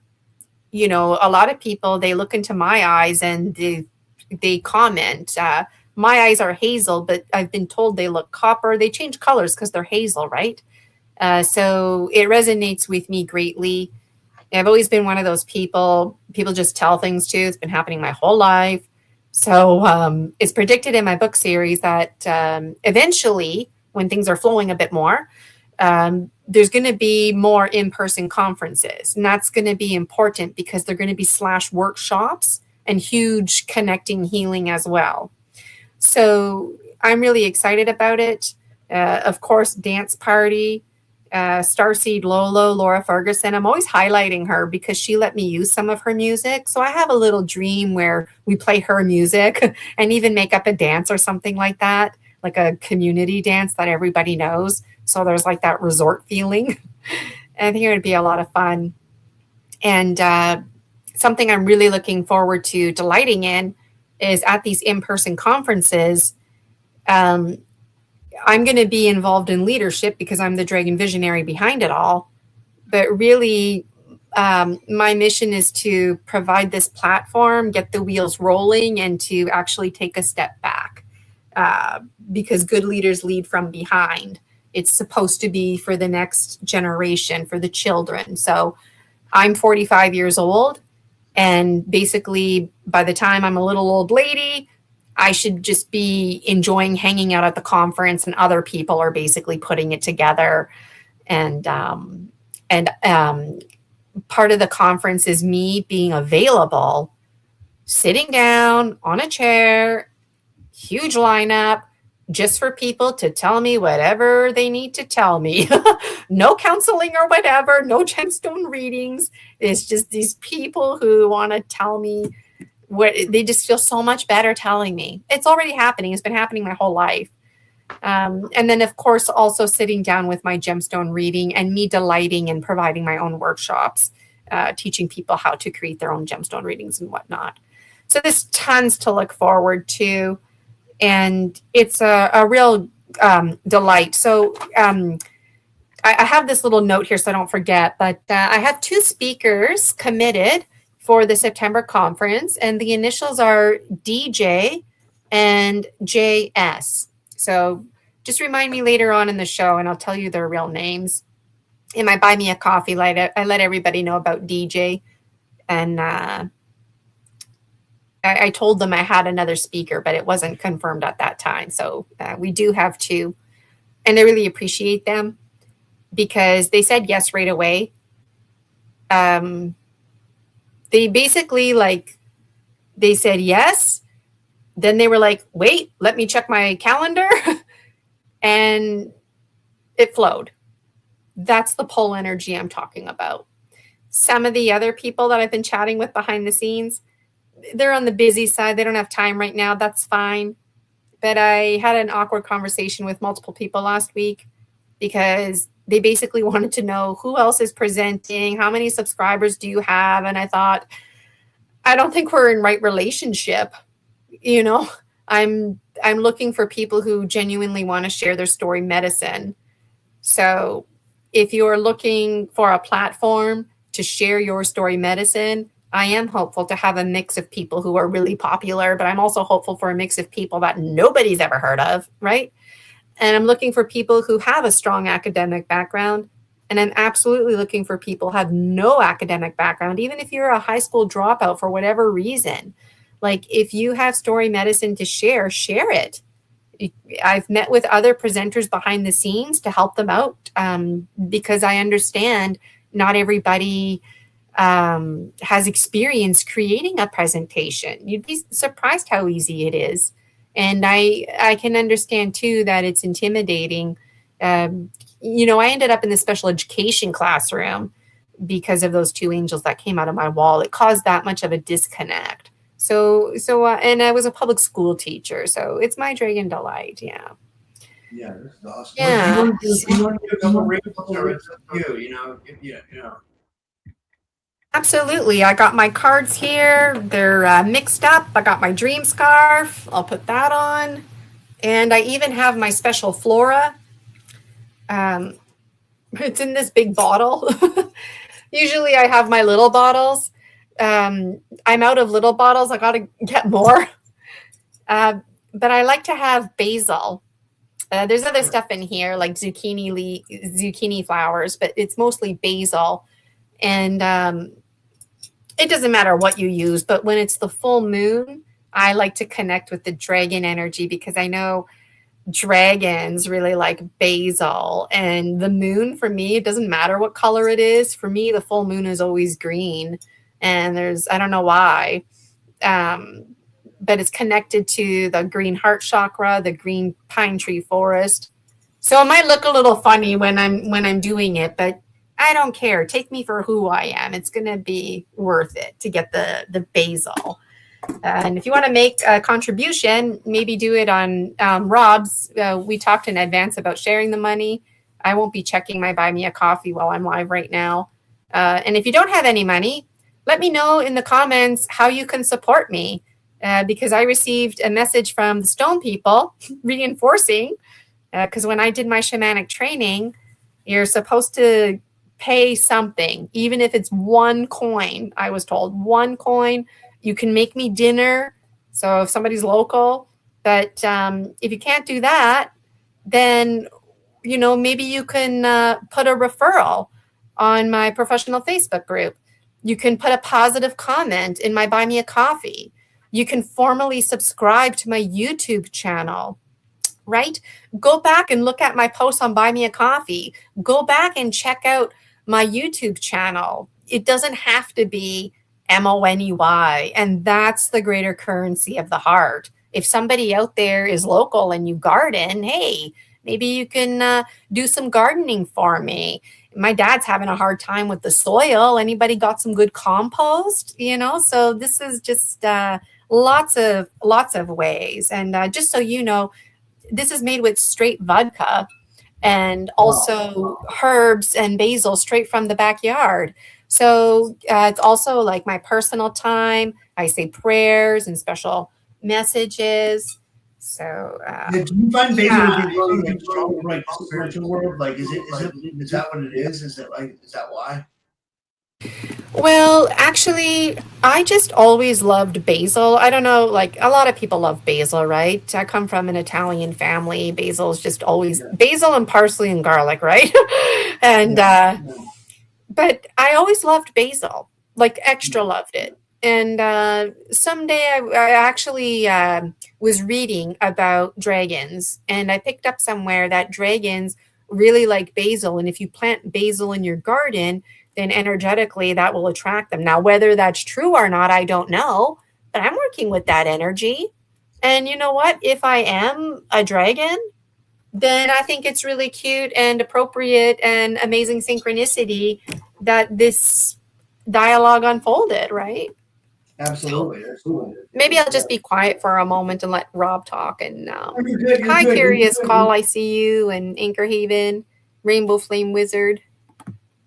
a lot of people, they look into my eyes and they comment, my eyes are hazel, but I've been told they look copper. They change colors because they're hazel, right? So it resonates with me greatly. I've always been one of those people just tell things to. It's been happening my whole life. So it's predicted in my book series that eventually, when things are flowing a bit more, there's going to be more in-person conferences. And that's going to be important because they're going to be / workshops and huge connecting healing as well. So I'm really excited about it. Of course, dance party, Starseed Lolo, Laura Ferguson. I'm always highlighting her because she let me use some of her music. So I have a little dream where we play her music and even make up a dance or something like that, like a community dance that everybody knows. So there's like that resort feeling. I think it would be a lot of fun. And something I'm really looking forward to delighting in is at these in-person conferences, I'm going to be involved in leadership because I'm the dragon visionary behind it all. But really, my mission is to provide this platform, get the wheels rolling, and to actually take a step back because good leaders lead from behind. It's supposed to be for the next generation, for the children. So I'm 45 years old. And basically, by the time I'm a little old lady, I should just be enjoying hanging out at the conference, and other people are basically putting it together. And part of the conference is me being available, sitting down on a chair, huge lineup, just for people to tell me whatever they need to tell me. No counseling or whatever, no gemstone readings. It's just these people who want to tell me what they just feel so much better telling me. It's already happening. It's been happening my whole life. And then, of course, also sitting down with my gemstone reading and me delighting in providing my own workshops, teaching people how to create their own gemstone readings and whatnot. So there's tons to look forward to. And it's a real delight. So I have this little note here so I don't forget, but I have 2 speakers committed for the September conference, and the initials are DJ and JS. So just remind me later on in the show, and I'll tell you their real names. In my Buy Me a Coffee light, I let everybody know about DJ, and I told them I had another speaker, but it wasn't confirmed at that time. So we do have 2, and I really appreciate them because they said yes right away. They basically they said yes. Then they were like, wait, let me check my calendar. And it flowed. That's the pull energy I'm talking about. some of the other people that I've been chatting with behind the scenes, they're on the busy side. They don't have time right now. That's fine. But I had an awkward conversation with multiple people last week because they basically wanted to know who else is presenting, how many subscribers do you have? And I thought, I don't think we're in right relationship. You know, I'm looking for people who genuinely want to share their story medicine. So if you're looking for a platform to share your story medicine, I am hopeful to have a mix of people who are really popular, but I'm also hopeful for a mix of people that nobody's ever heard of, right? And I'm looking for people who have a strong academic background. And I'm absolutely looking for people who have no academic background, even if you're a high school dropout for whatever reason. Like if you have story medicine to share, share it. I've met with other presenters behind the scenes to help them out because I understand not everybody has experience creating a presentation. You'd be surprised how easy it is. And I can understand too that it's intimidating. I ended up in the special education classroom because of those two angels that came out of my wall. It caused that much of a disconnect. And I was a public school teacher, so it's my dragon delight. Yeah. Yeah, this is awesome. Yeah. Well, if you want to do a couple readings, it's up to you. Absolutely. I got my cards here. They're mixed up. I got my dream scarf. I'll put that on. And I even have my special flora. It's in this big bottle. Usually I have my little bottles. I'm out of little bottles. I got to get more. But I like to have basil. There's other stuff in here like zucchini flowers, but it's mostly basil. And it doesn't matter what you use, but when it's the full moon, I like to connect with the dragon energy because I know dragons really like basil. And the moon, for me, it doesn't matter what color it is. For me, the full moon is always green. And I don't know why, but it's connected to the green heart chakra, the green pine tree forest. So it might look a little funny when I'm doing it, but I don't care. Take me for who I am. It's going to be worth it to get the basil. And if you want to make a contribution, maybe do it on Rob's. We talked in advance about sharing the money. I won't be checking my Buy Me a Coffee while I'm live right now. And if you don't have any money, let me know in the comments how you can support me. Because I received a message from the stone people reinforcing, because when I did my shamanic training, you're supposed to pay something, even if it's 1 coin. I was told 1 coin. You can make me dinner. So if somebody's local, but if you can't do that, then, maybe you can put a referral on my professional Facebook group. You can put a positive comment in my Buy Me a Coffee. You can formally subscribe to my YouTube channel, right? Go back and look at my posts on Buy Me a Coffee. Go back and check out my YouTube channel. It doesn't have to be MONEY. And that's the greater currency of the heart. If somebody out there is local and you garden, hey, maybe you can do some gardening for me. My dad's having a hard time with the soil. Anybody got some good compost? So this is just lots of ways. And just so you know, this is made with straight vodka and also herbs and basil straight from the backyard. So it's also like my personal time. I say prayers and special messages. So do you find basil to be really strong for like the spiritual world? Like, is that what it is? Is that why? Well, actually, I just always loved basil. I don't know, like a lot of people love basil, right? I come from an Italian family. Basil is just always basil and parsley and garlic, right? And but I always loved basil, like extra loved it. And someday I actually was reading about dragons, and I picked up somewhere that dragons really like basil. And if you plant basil in your garden, then energetically that will attract them. Now, whether that's true or not, I don't know, but I'm working with that energy. And you know what? If I am a dragon, then I think it's really cute and appropriate and amazing synchronicity that this dialogue unfolded, right? So Absolutely, absolutely. maybe I'll Yeah. just be quiet for a moment and let Rob talk. And Oh, you're good. You're hi, good. Curious Call, I see you, and Anchor Haven, Rainbow Flame Wizard.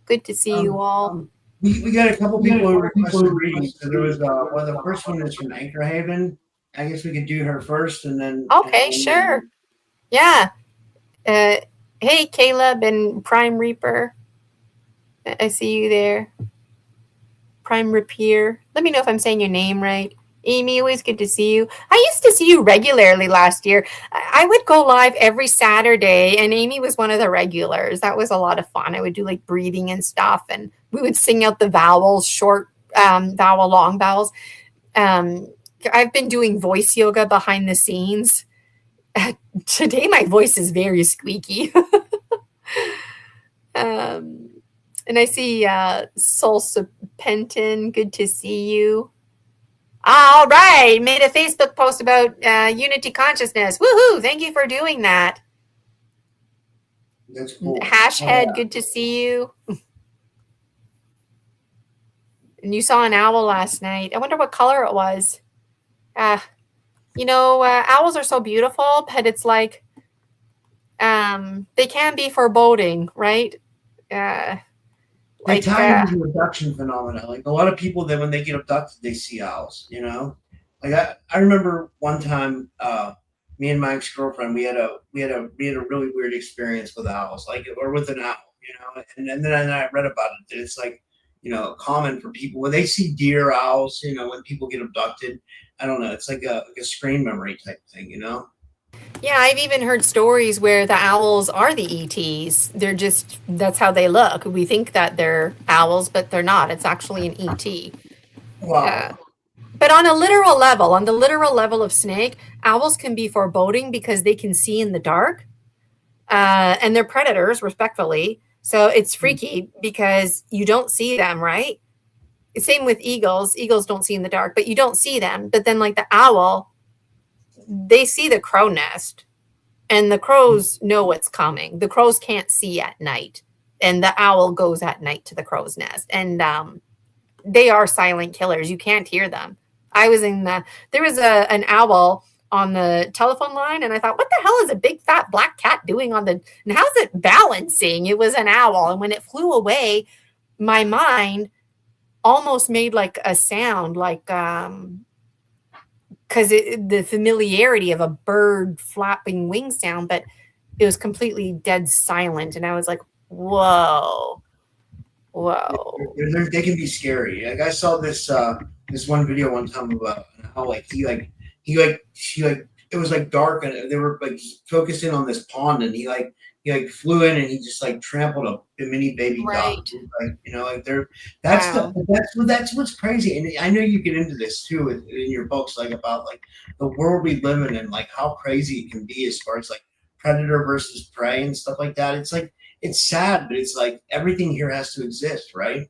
Good to see you Um, all. we got a couple people who requested readings. So there was well, the first one is from Anchor Haven. I guess we could do her first, and then Okay, sure. Yeah. Uh, hey, Caleb and Prime Reaper. I see you there. Prime Rapier. Let me know if I'm saying your name right. Amy, always good to see you. I used to see you regularly last year. I would go live every Saturday, and Amy was one of the regulars. That was a lot of fun. I would do like breathing and stuff, and we would sing out the vowels, short vowel, long vowels. Um, I've been doing voice yoga behind the scenes. Today, my voice is very squeaky. um, and I see Soul Serpentin. Good to see you. All right. Made a Facebook post about Unity Consciousness. Woohoo. Thank you for doing that. That's cool. Hashhead, good to see you. And you saw an owl last night. I wonder what color it was. Owls are so beautiful, but it's like they can be foreboding, right? They tie into the abduction phenomena. Like a lot of people that when they get abducted, they see owls. Like I remember one time, me and my ex girlfriend, we had a really weird experience with owls, like or with an owl. And then I read about it. That it's like common for people when they see deer, owls. When people get abducted, I don't know. It's like a screen memory type thing. Yeah, I've even heard stories where the owls are the ETs. That's how they look. We think that they're owls, but they're not. It's actually an ET. Wow. But on the literal level of snake, owls can be foreboding because they can see in the dark, and they're predators, respectfully. So it's freaky because you don't see them, right? Same with eagles. Eagles don't see in the dark, but you don't see them. But then, like the owl, they see the crow nest, and the crows know what's coming. The crows can't see at night, and the owl goes at night to the crow's nest. And they are silent killers. You can't hear them. There was an owl on the telephone line, and I thought, what the hell is a big fat black cat doing and how's it balancing? It was an owl. And when it flew away, my mind almost made like a sound, like, because the familiarity of a bird flapping wing sound, but it was completely dead silent. And I was like, whoa. They can be scary. Like I saw this one video one time about how it was like dark and they were like focusing on this pond and he flew in and he just like trampled a mini baby duck. Right. Like they're Wow. that's what's crazy. And I know you get into this too in your books, like about like the world we live in and like how crazy it can be as far as like predator versus prey and stuff like that. It's like it's sad, but it's like everything here has to exist, right?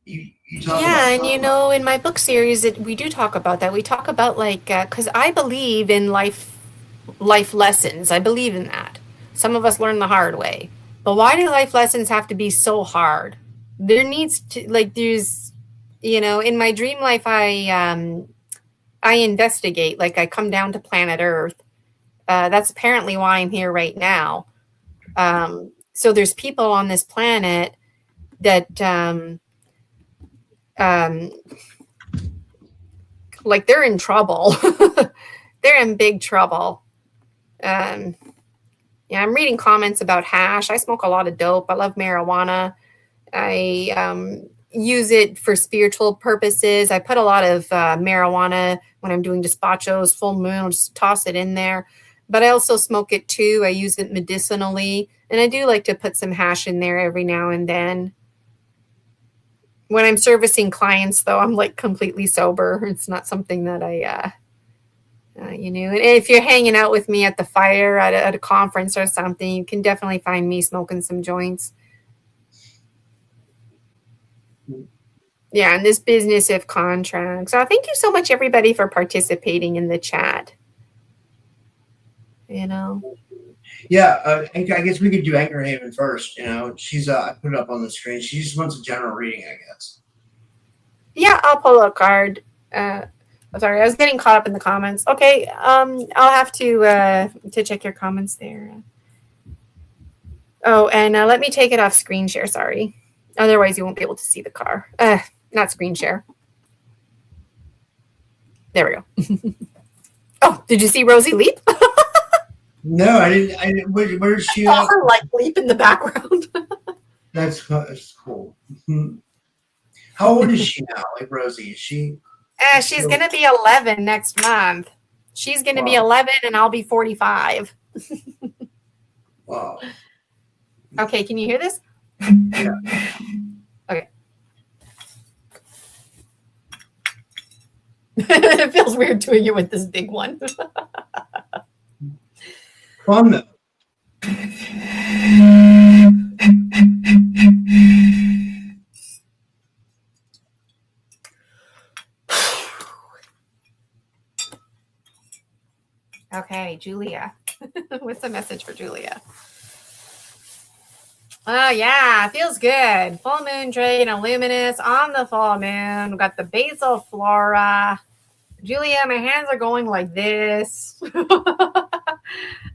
You talk Yeah, about and in my book series, we do talk about that. We talk about like because I believe in life lessons. I believe in that. Some of us learn the hard way, but why do life lessons have to be so hard? There needs to like there's in my dream life, I investigate. Like I come down to planet Earth. That's apparently why I'm here right now. So there's people on this planet that like they're in trouble. They're in big trouble. Yeah, I'm reading comments about hash. I smoke a lot of dope. I love marijuana. I use it for spiritual purposes. I put a lot of marijuana when I'm doing despachos, full moon, I'll just toss it in there. But I also smoke it too. I use it medicinally. And I do like to put some hash in there every now and then. When I'm servicing clients, though, I'm like completely sober. It's not something that and if you're hanging out with me at the fire at a conference or something, you can definitely find me smoking some joints. Yeah, in this business of contracts. So thank you so much, everybody, for participating in the chat. Yeah, I guess we could do Anchor Haven first. She's I put it up on the screen. She just wants a general reading, I guess. Yeah, I'll pull a card. I'm sorry, I was getting caught up in the comments. Okay, I'll have to check your comments there. Oh, and let me take it off screen share. Sorry, otherwise you won't be able to see the car. Not screen share. There we go. Oh, did you see Rosie leap? No, I didn't. Where's she? Saw her like leap in the background. That's cool. How old is she now? Like Rosie, is she? She's gonna be 11 next month. She's gonna be 11, and I'll be 45. Wow. Okay, can you hear this? Yeah. Okay. It feels weird doing it with this big one. Fun though. Okay, Julia. What's the message for Julia? Oh, yeah, feels good. Full moon dragon, luminous on the full moon. We've got the basal flora. Julia, my hands are going like this.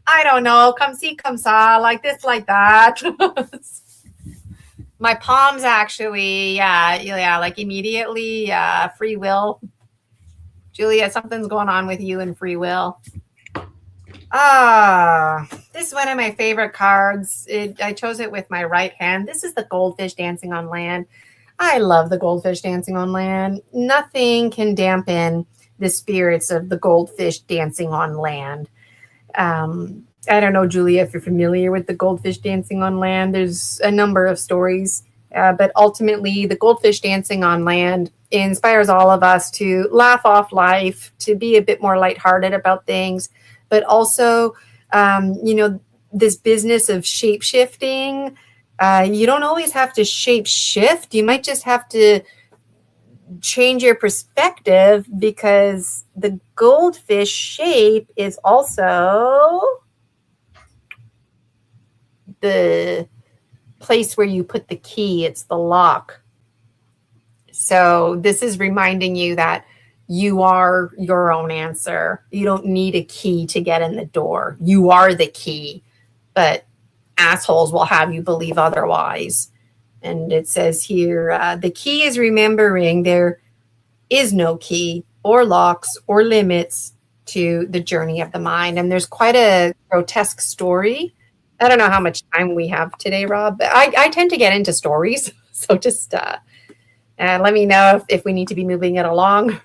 I don't know. Come see, come saw, like this, like that. My palms actually, yeah, like immediately, free will. Julia, something's going on with you and free will. This is one of my favorite cards. I chose it with my right hand. This is the goldfish dancing on land. I love the goldfish dancing on land. Nothing can dampen the spirits of the goldfish dancing on land. I don't know, Julia, if you're familiar with the goldfish dancing on land. There's a number of stories, but ultimately the goldfish dancing on land inspires all of us to laugh off life, to be a bit more lighthearted about things, but also, this business of shape-shifting, you don't always have to shape-shift. You might just have to change your perspective, because the goldfish shape is also the place where you put the key. It's the lock. So this is reminding you that you are your own answer. You don't need a key to get in the door. You are the key, but assholes will have you believe otherwise. And it says here, the key is remembering there is no key or locks or limits to the journey of the mind. And there's quite a grotesque story. I don't know how much time we have today, Rob, but I tend to get into stories. So just let me know if we need to be moving it along.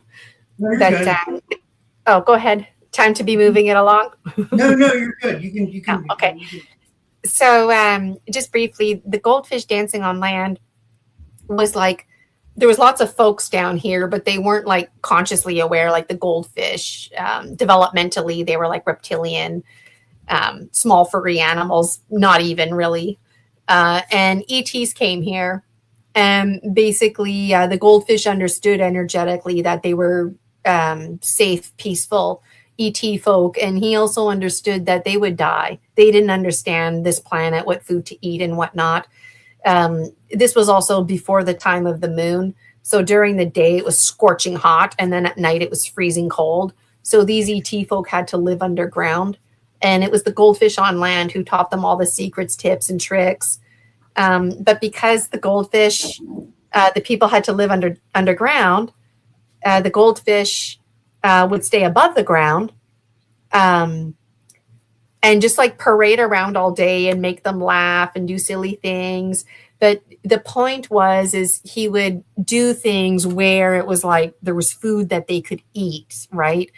Oh, go ahead. Time to be moving it along? No, you're good. You can. Oh, okay. So just briefly, the goldfish dancing on land was like, there was lots of folks down here, but they weren't like consciously aware, like the goldfish. Developmentally, they were like reptilian, small furry animals, not even really. And ETs came here. And basically, the goldfish understood energetically that they were safe, peaceful ET folk. And he also understood that they would die. They didn't understand this planet, what food to eat and whatnot. This was also before the time of the moon. So during the day, it was scorching hot. And then at night, it was freezing cold. So these ET folk had to live underground. And it was the goldfish on land who taught them all the secrets, tips, and tricks. But because the goldfish, the people had to live underground, the goldfish would stay above the ground and just like parade around all day and make them laugh and do silly things. But the point is he would do things where it was like there was food that they could eat, right?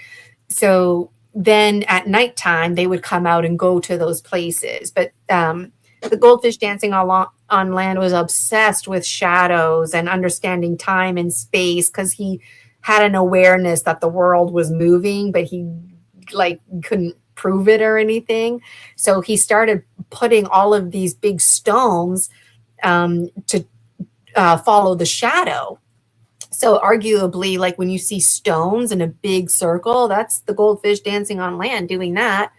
So then at nighttime, they would come out and go to those places. But the goldfish dancing on land was obsessed with shadows and understanding time and space, because he had an awareness that the world was moving, but he like couldn't prove it or anything. So he started putting all of these big stones to follow the shadow. So arguably, like when you see stones in a big circle, that's the goldfish dancing on land doing that.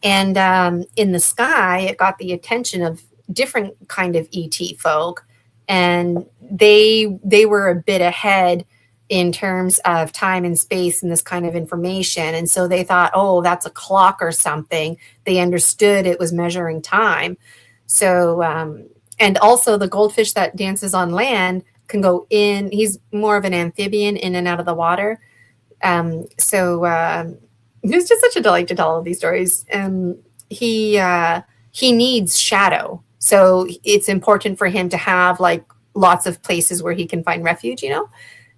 And in the sky, it got the attention of different kind of ET folk, and they were a bit ahead in terms of time and space and this kind of information. And so they thought, oh, that's a clock or something. They understood it was measuring time. So, and also the goldfish that dances on land can go in. He's more of an amphibian, in and out of the water. It's just such a delight to tell all of these stories. He needs shadow, so it's important for him to have like lots of places where he can find refuge.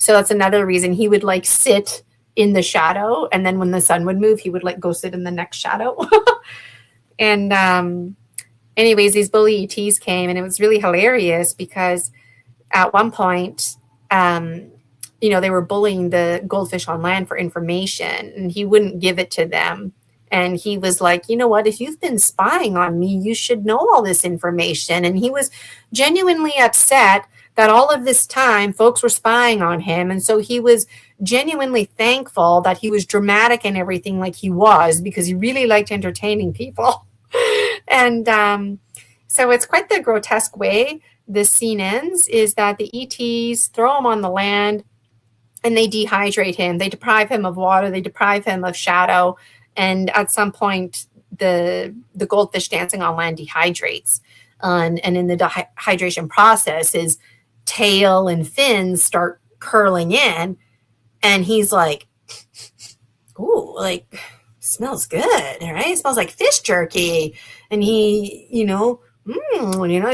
So that's another reason he would like sit in the shadow, and then when the sun would move, he would like go sit in the next shadow. And anyways, these bully ETs came, and it was really hilarious because at one point, they were bullying the goldfish on land for information, and he wouldn't give it to them. And he was like, you know what, if you've been spying on me, you should know all this information. And he was genuinely upset that all of this time folks were spying on him. And so he was genuinely thankful that he was dramatic and everything like he was, because he really liked entertaining people. And so it's quite the grotesque way this scene ends, is that the ETs throw him on the land and they dehydrate him. They deprive him of water. They deprive him of shadow. And at some point, the goldfish dancing on land dehydrates. And in the dehydration process, his tail and fins start curling in. And he's like, ooh, like, smells good, right? It smells like fish jerky. And he, he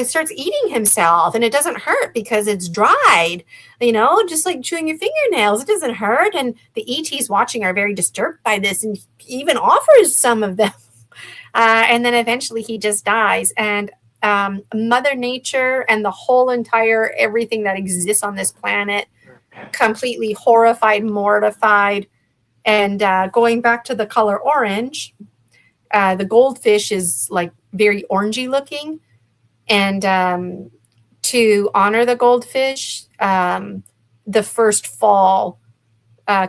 starts eating himself, and it doesn't hurt because it's dried, just like chewing your fingernails. It doesn't hurt. And the ETs watching are very disturbed by this, and even offers some of them. And then eventually he just dies. And Mother Nature and the whole entire everything that exists on this planet, completely horrified, mortified. And going back to the color orange, the goldfish is like very orangey looking. And to honor the goldfish, the first fall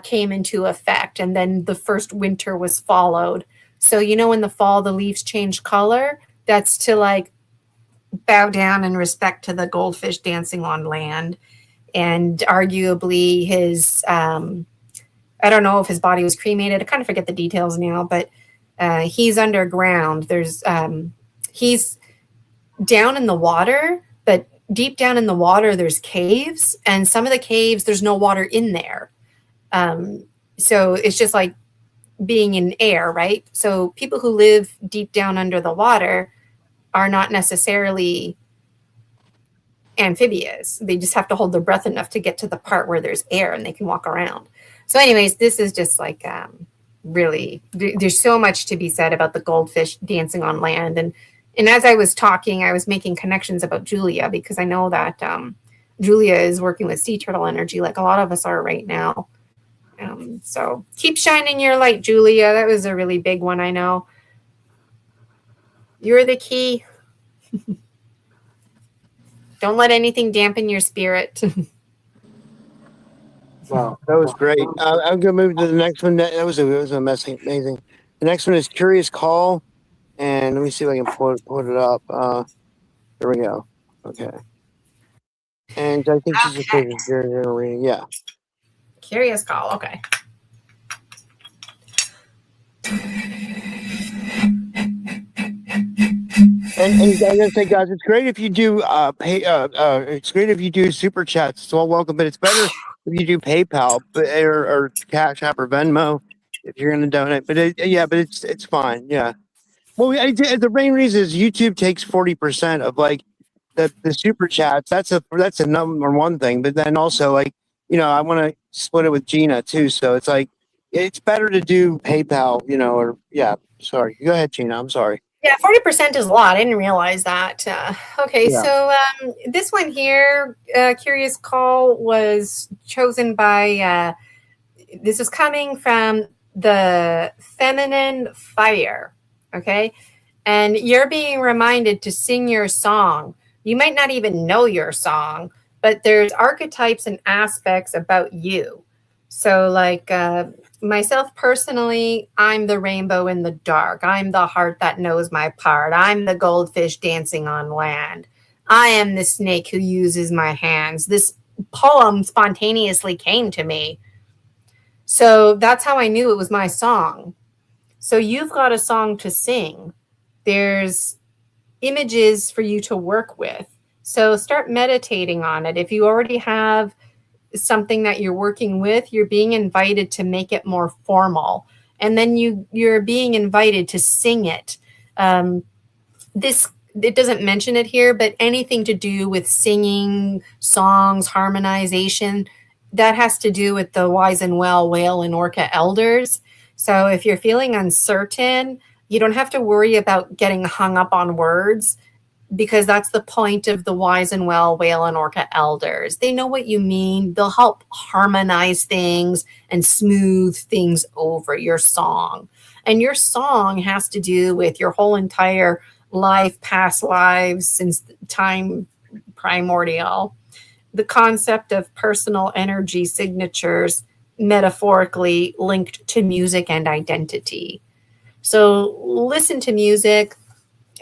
came into effect, and then the first winter was followed. So, in the fall, the leaves change color. That's to like bow down in respect to the goldfish dancing on land. And arguably his, I don't know if his body was cremated. I kind of forget the details now, but he's underground. He's down in the water, but deep down in the water, there's caves, and some of the caves, there's no water in there. So it's just like being in air, right? So people who live deep down under the water are not necessarily amphibious. They just have to hold their breath enough to get to the part where there's air and they can walk around. So anyways, this is just like really, there's so much to be said about the goldfish dancing on land. And as I was talking, I was making connections about Julia, because I know that Julia is working with sea turtle energy like a lot of us are right now. So keep shining your light, Julia. That was a really big one, I know. You're the key. Don't let anything dampen your spirit. Wow, that was great. I'm going to move to the next one. That was amazing. The next one is Curious Call. And let me see if I can put it up. There we go. Okay. And I think she's just reading. Yeah. Curious Call. Okay. And I'm gonna say, guys, it's great if you do it's great if you do super chats. It's all welcome, but it's better if you do PayPal or Cash App or Venmo if you're gonna donate. But it's fine. Yeah. Well, the main reason is YouTube takes 40% of like the super chats. That's a number one thing. But then also like I want to split it with Gina too. So it's like it's better to do PayPal. Or yeah. Sorry, go ahead, Gina. I'm sorry. Yeah, 40% is a lot. I didn't realize that. Okay, yeah. So this one here, Curious Call, was chosen by, this is coming from the Feminine Fire, okay? And you're being reminded to sing your song. You might not even know your song, but there's archetypes and aspects about you. So like Myself personally, I'm the rainbow in the dark. I'm the heart that knows my part. I'm the goldfish dancing on land. I am the snake who uses my hands. This poem spontaneously came to me. So that's how I knew it was my song. So you've got a song to sing. There's images for you to work with. So start meditating on it. If you already have something that you're working with, you're being invited to make it more formal. And then you're being invited to sing it. This it doesn't mention it here, but anything to do with singing, songs, harmonization, that has to do with the wise and well whale and orca elders. So if you're feeling uncertain, you don't have to worry about getting hung up on words because that's the point of the wise and well whale and orca elders. They know what you mean. They'll help harmonize things and smooth things over your song. And your song has to do with your whole entire life, past lives, since time primordial. The concept of personal energy signatures metaphorically linked to music and identity. So listen to music,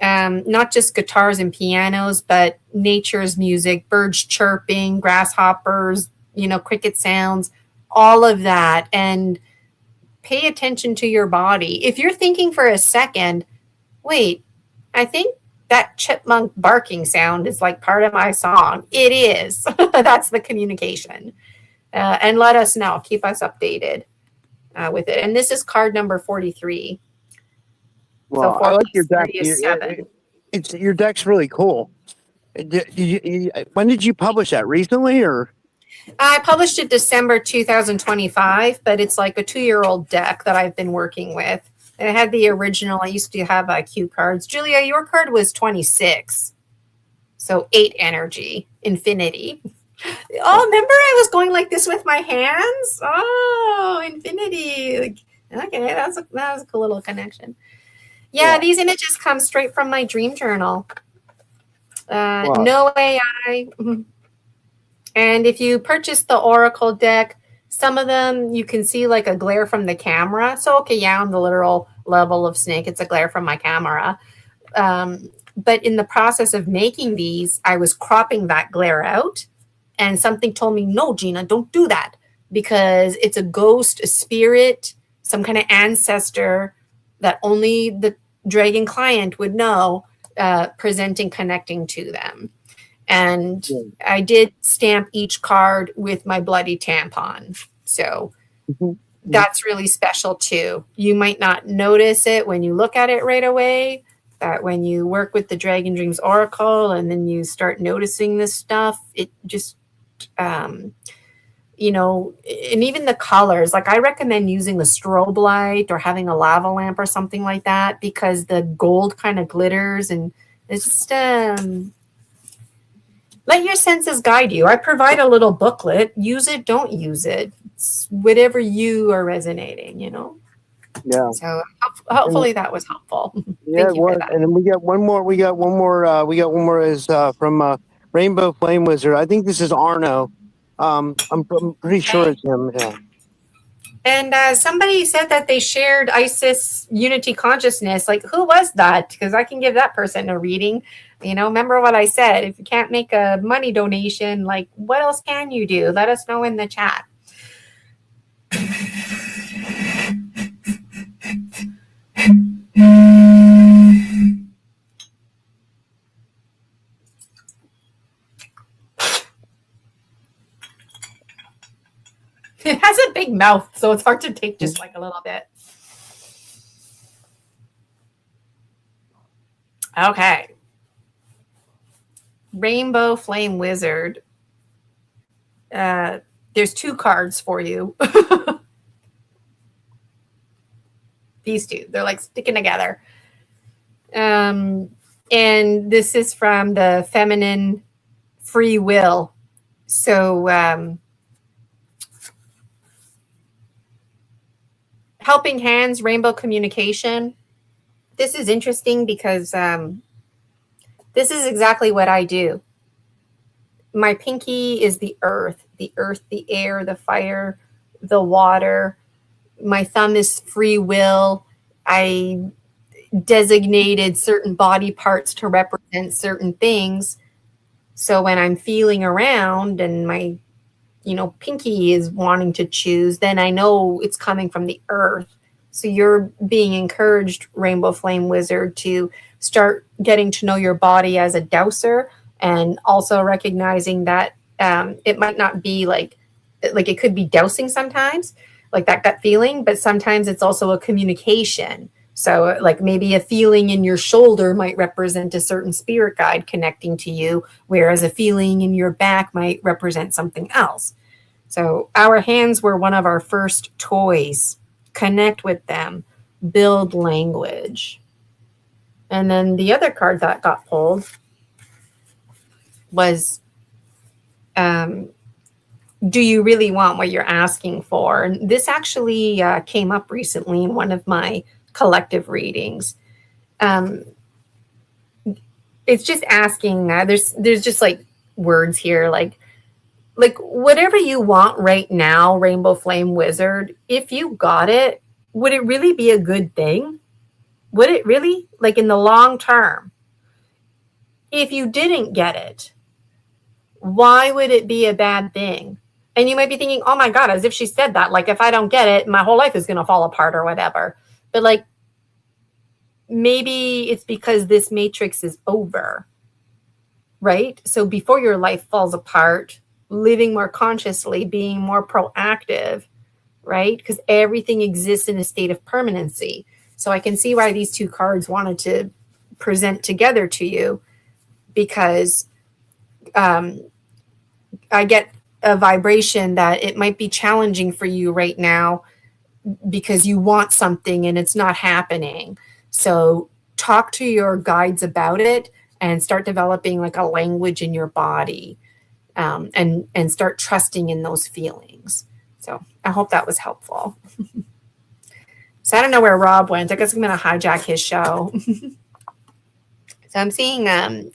not just guitars and pianos, but nature's music, birds chirping, grasshoppers, cricket sounds, all of that. And pay attention to your body. If you're thinking for a second, wait, I think that chipmunk barking sound is like part of my song. It is. That's the communication. And let us know. Keep us updated with it. And this is card number 43. Well, So I like your deck. 3 is 7. Your deck's really cool. When did you publish that? Recently, or? I published it December 2025, but it's like a 2-year-old deck that I've been working with. And it had the original. I used to have cue cards. Julia, your card was 26. So 8 energy, infinity. Oh, remember I was going like this with my hands? Oh, infinity. Okay, that was a cool little connection. Yeah, these images come straight from my dream journal. Wow. No AI. And if you purchase the Oracle deck, some of them you can see like a glare from the camera. So, okay, yeah, on the literal level of snake, it's a glare from my camera. But in the process of making these, I was cropping that glare out. And something told me, no, Gina, don't do that. Because it's a ghost, a spirit, some kind of ancestor that only the dragon client would know, presenting, connecting to them. And I did stamp each card with my bloody tampon. So that's really special too. You might not notice it when you look at it right away, but when you work with the Dragon Dreams Oracle and then you start noticing this stuff, it just, and even the colors, like I recommend using a strobe light or having a lava lamp or something like that, because the gold kind of glitters and it's just, let your senses guide you. I provide a little booklet. Use it, don't use it. It's whatever you are resonating, Yeah. So hopefully that was helpful. Yeah, it was. And then we got one more. We got one more is from Rainbow Flame Wizard. I think this is Arno. I'm pretty sure it's him. Yeah. And somebody said that they shared Isis Unity Consciousness. Like, who was that? Because I can give that person a reading. Remember what I said. If you can't make a money donation, like, what else can you do? Let us know in the chat. It has a big mouth, so it's hard to take just like a little bit. Okay. Rainbow Flame Wizard. There's 2 cards for you. These 2, they're like sticking together. And this is from the feminine free will. So, helping hands, rainbow communication. This is interesting because this is exactly what I do. My pinky is the earth, the air, the fire, the water. my thumb is free will. I designated certain body parts to represent certain things. So when I'm feeling around and my, pinky is wanting to choose, then I know it's coming from the earth. So you're being encouraged, Rainbow Flame Wizard, to start getting to know your body as a dowser, and also recognizing that it might not be like it could be dowsing sometimes, like that gut feeling, but sometimes it's also a communication. So like maybe a feeling in your shoulder might represent a certain spirit guide connecting to you, whereas a feeling in your back might represent something else. So our hands were one of our first toys. Connect with them, build language. And then the other card that got pulled was, do you really want what you're asking for? And this actually came up recently in one of my collective readings. It's just asking. There's just like words here, like whatever you want right now, Rainbow Flame Wizard. If you got it, would it really be a good thing? Would it really, like in the long term? If you didn't get it, why would it be a bad thing? And you might be thinking, oh my God, as if she said that, like if I don't get it, my whole life is going to fall apart or whatever. But like, maybe it's because this matrix is over, right? So before your life falls apart, living more consciously, being more proactive, right? Because everything exists in a state of permanency. So I can see why these two cards wanted to present together to you, because I get a vibration that it might be challenging for you right now because you want something and it's not happening. So talk to your guides about it and start developing like a language in your body, and start trusting in those feelings. So I hope that was helpful. So I don't know where Rob went. I guess I'm going to hijack his show. So I'm seeing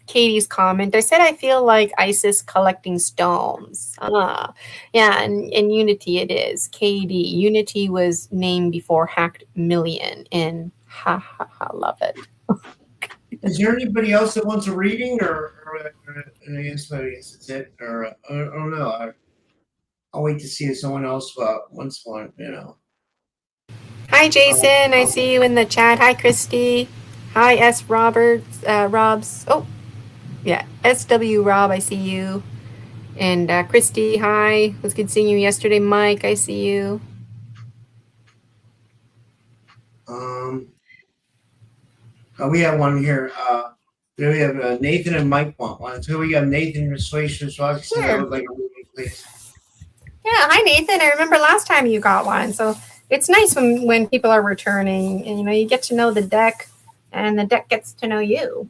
Katie's comment. I said I feel like Isis collecting stones. Yeah, and Unity it is. Katie. Unity was named before Hacked Million in love it. Is there anybody else that wants a reading, or I guess it's it, or I don't know. I'll wait to see if someone else wants one. Hi, Jason. I see you in the chat. Hi, Christy. Hi, S. Roberts. Robs. Oh, yeah. SW Rob, I see you. And Christy, hi. It was good seeing you yesterday. Mike, I see you. We have one here. There we have Nathan and Mike want one. So we got Nathan Persuasion. So I would like a reading, please. Yeah, hi Nathan. I remember last time you got one. So it's nice when people are returning, and you get to know the deck, and the deck gets to know you.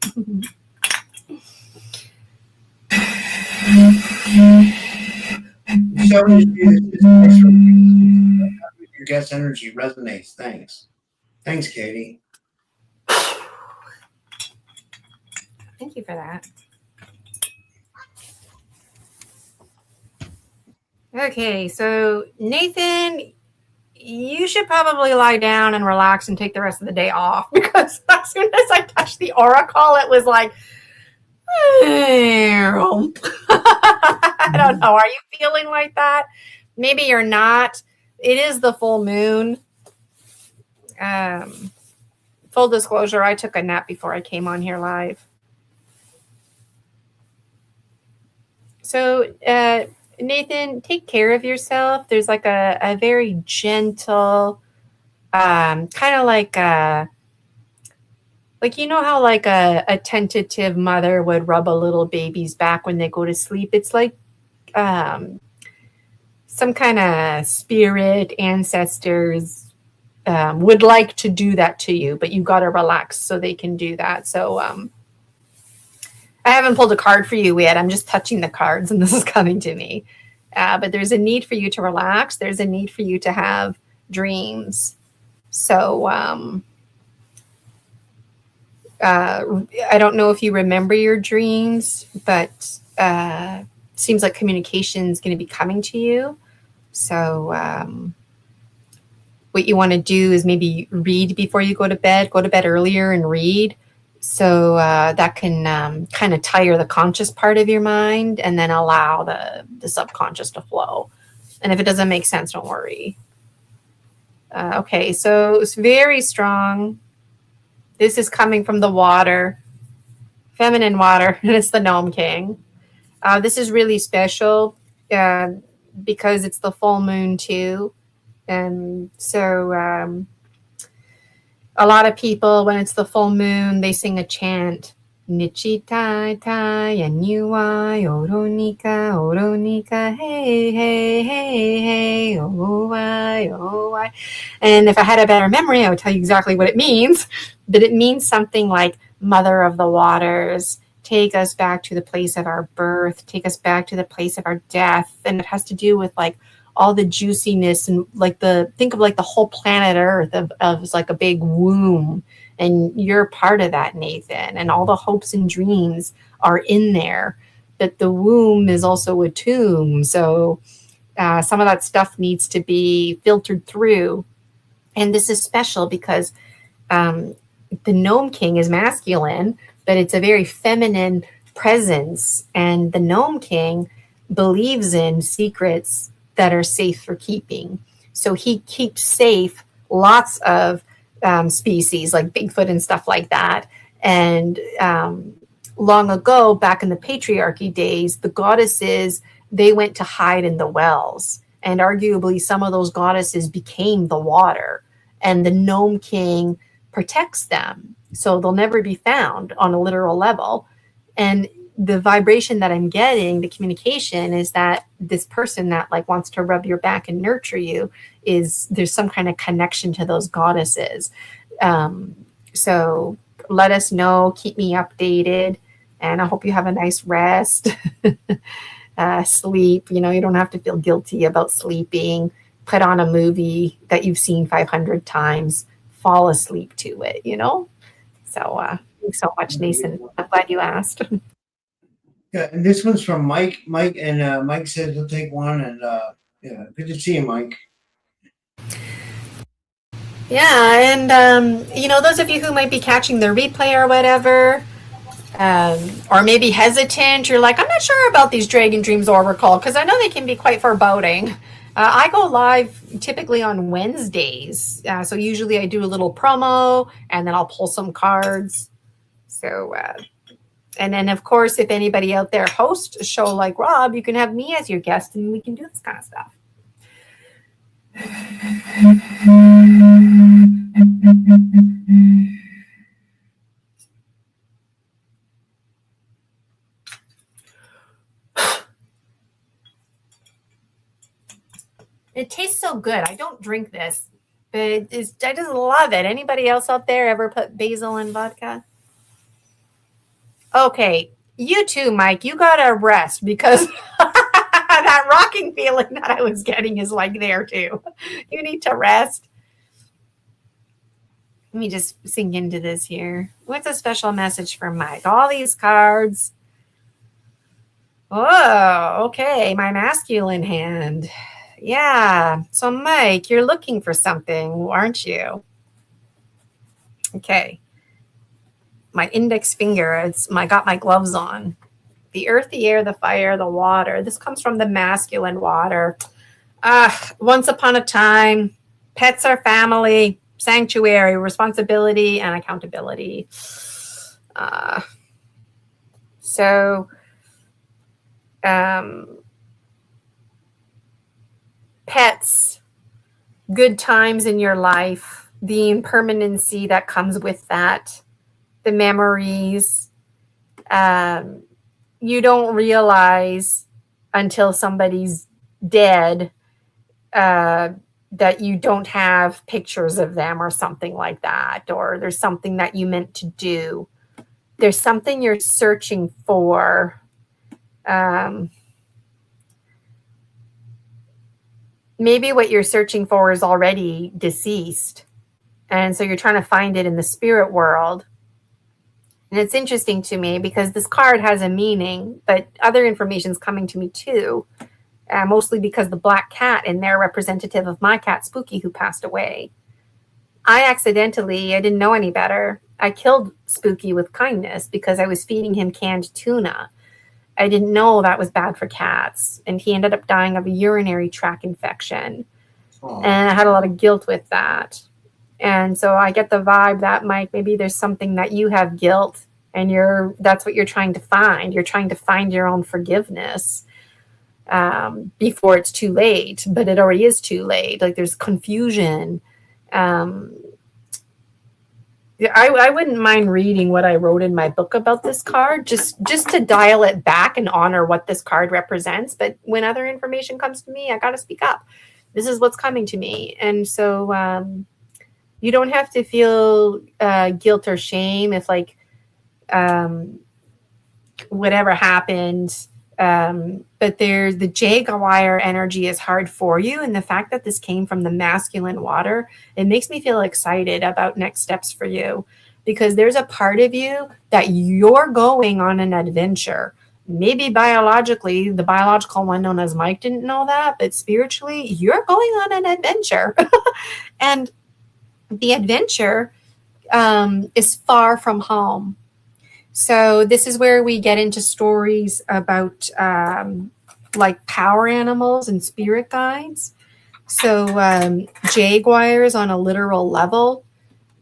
So we just do this extra reading. Your guest energy resonates. Thanks, Katie. Thank you for that. Okay, so Nathan, you should probably lie down and relax and take the rest of the day off, because as soon as I touched the oracle, it was like, I don't know. Are you feeling like that? Maybe you're not. It is the full moon. Full disclosure, I took a nap before I came on here live. So, Nathan, take care of yourself. There's like a very gentle, kind of like how like a tentative mother would rub a little baby's back when they go to sleep. It's like some kind of spirit, ancestors would like to do that to you, but you got to relax so they can do that. So I haven't pulled a card for you yet. I'm just touching the cards and this is coming to me. But there's a need for you to relax. There's a need for you to have dreams. So I don't know if you remember your dreams, but seems like communication is going to be coming to you. So what you want to do is maybe read before you go to bed earlier and read. So that can kind of tire the conscious part of your mind and then allow the subconscious to flow. And if it doesn't make sense, don't worry. Okay, so it's very strong. This is coming from the water, feminine water, and it's the Gnome King. This is really special because it's the full moon too. And so a lot of people, when it's the full moon, they sing a chant. Nichi tai tai and yuai oronika hey hey hey hey oh wai. And if I had a better memory, I would tell you exactly what it means. But it means something like Mother of the Waters, take us back to the place of our birth, take us back to the place of our death. And it has to do with like all the juiciness and like think of like the whole planet Earth of like a big womb. And you're part of that, Nathan. And all the hopes and dreams are in there. But the womb is also a tomb. So some of that stuff needs to be filtered through. And this is special because the Gnome King is masculine, but it's a very feminine presence. And the Gnome King believes in secrets that are safe for keeping. So he keeps safe lots of species like Bigfoot and stuff like that. And long ago, back in the patriarchy days, the goddesses, they went to hide in the wells. And arguably some of those goddesses became the water. And the Gnome King protects them. So they'll never be found on a literal level. And the vibration that I'm getting, the communication is that this person that like wants to rub your back and nurture you there's some kind of connection to those goddesses. So let us know, keep me updated, and I hope you have a nice rest. Sleep, you don't have to feel guilty about sleeping. Put on a movie that you've seen 500 times, fall asleep to it, So thanks so much, Nathan. I'm glad you asked. Yeah, and this one's from Mike. Mike says he'll take one, and yeah, good to see you, Mike. Yeah, and those of you who might be catching the replay or whatever, or maybe hesitant, you're like, I'm not sure about these Dragon Dreams Oracle because I know they can be quite foreboding. I go live typically on Wednesdays, so usually I do a little promo and then I'll pull some cards. So. And then, of course, if anybody out there hosts a show like Rob, you can have me as your guest and we can do this kind of stuff. It tastes so good. I don't drink this, but I just love it. Anybody else out there ever put basil in vodka? Okay, you too, Mike. You gotta rest because that rocking feeling that I was getting is like there too. You need to rest. Let me just sink into this here. What's a special message for Mike? All these cards. Oh, okay. My masculine hand. Yeah. So, Mike, you're looking for something, aren't you? Okay. My index finger, got my gloves on. The earth, the air, the fire, the water. This comes from the masculine water. Once upon a time, pets are family, sanctuary, responsibility, and accountability. Pets, good times in your life, the impermanency that comes with that, the memories. You don't realize until somebody's dead that you don't have pictures of them or something like that, or there's something that you meant to do. There's something you're searching for. Maybe what you're searching for is already deceased. And so you're trying to find it in the spirit world. And it's interesting to me because this card has a meaning, but other information is coming to me too. mostly because the black cat in there representative of my cat Spooky, who passed away. I didn't know any better. I killed Spooky with kindness because I was feeding him canned tuna. I didn't know that was bad for cats, and he ended up dying of a urinary tract infection. Oh. And I had a lot of guilt with that. And so I get the vibe that, Mike, maybe there's something that you have guilt, and that's what you're trying to find. You're trying to find your own forgiveness before it's too late, but it already is too late. Like, there's confusion. I wouldn't mind reading what I wrote in my book about this card, just to dial it back and honor what this card represents. But when other information comes to me, I got to speak up. This is what's coming to me. And so you don't have to feel guilt or shame if, like, whatever happened. But the Jaguar energy is hard for you. And the fact that this came from the masculine water, it makes me feel excited about next steps for you, because there's a part of you that you're going on an adventure. Maybe biologically, the biological one known as Mike didn't know that, but spiritually, you're going on an adventure. And the adventure is far from home. So this is where we get into stories about like power animals and spirit guides. So jaguars, on a literal level,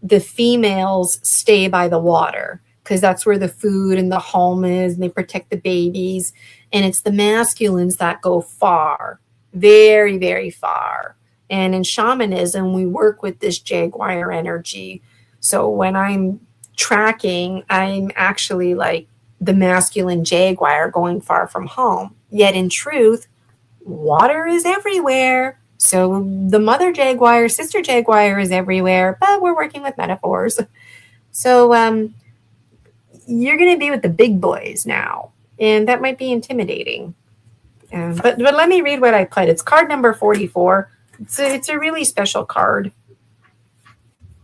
the females stay by the water because that's where the food and the home is, and they protect the babies. And it's the masculines that go far, very, very far. And in shamanism, we work with this jaguar energy. So when I'm tracking, I'm actually like the masculine jaguar going far from home. Yet in truth, water is everywhere. So the mother jaguar, sister jaguar is everywhere, but we're working with metaphors. So you're going to be with the big boys now, and that might be intimidating. But let me read what I put. It's card number 44. It's a really special card.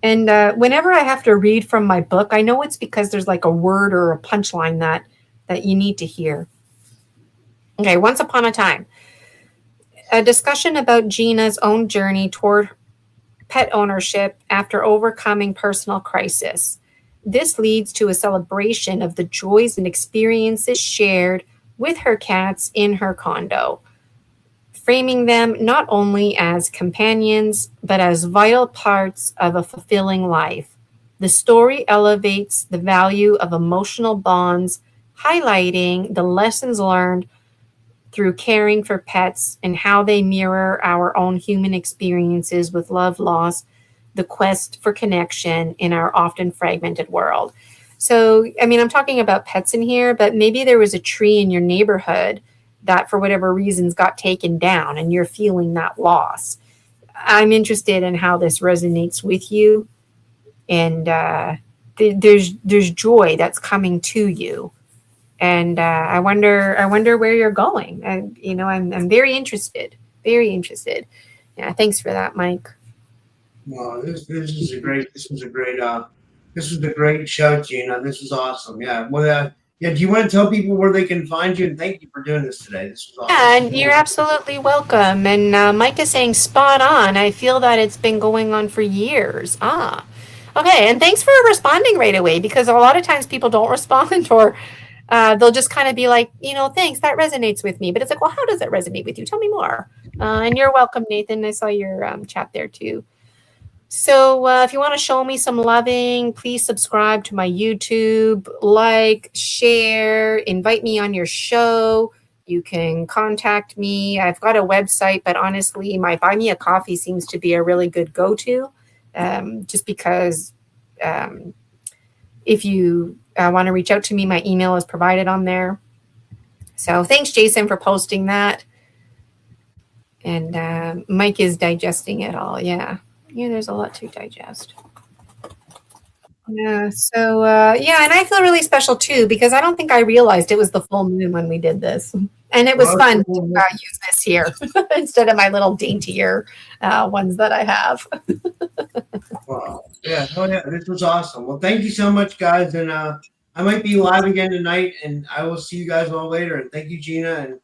And whenever I have to read from my book, I know it's because there's like a word or a punchline that you need to hear. Okay, once upon a time, a discussion about Gina's own journey toward pet ownership after overcoming personal crisis. This leads to a celebration of the joys and experiences shared with her cats in her condo, framing them not only as companions, but as vital parts of a fulfilling life. The story elevates the value of emotional bonds, highlighting the lessons learned through caring for pets and how they mirror our own human experiences with love, loss, the quest for connection in our often fragmented world. So, I mean, I'm talking about pets in here, but maybe there was a tree in your neighborhood that for whatever reasons got taken down and you're feeling that loss. I'm interested in how this resonates with you. And there's joy that's coming to you. And I wonder where you're going. I'm very interested. Very interested. Yeah, thanks for that, Mike. Well, this was a great show, Gina. This was awesome. Yeah. Well, do you want to tell people where they can find you? And thank you for doing this today. This was awesome. Yeah, and you're absolutely welcome. And Mike is saying spot on. I feel that it's been going on for years. Okay. And thanks for responding right away, because a lot of times people don't respond, or they'll just kind of be like, thanks, that resonates with me. But it's like, well, how does it resonate with you? Tell me more. And you're welcome, Nathan. I saw your chat there too. So if you want to show me some loving, please subscribe to my YouTube, like, share, invite me on your show. You can contact me. I've got a website, but honestly, my Buy Me a Coffee seems to be a really good go-to, just because if you want to reach out to me, my email is provided on there. So thanks, Jason, for posting that. And Mike is digesting it all. Yeah, there's a lot to digest. Yeah, so and I feel really special too, because I don't think I realized it was the full moon when we did this. And it was fun to use this here instead of my little daintier ones that I have. Wow. Yeah. Oh, yeah. This was awesome. Well, thank you so much, guys. And I might be live again tonight, and I will see you guys all later. And thank you, Gina. And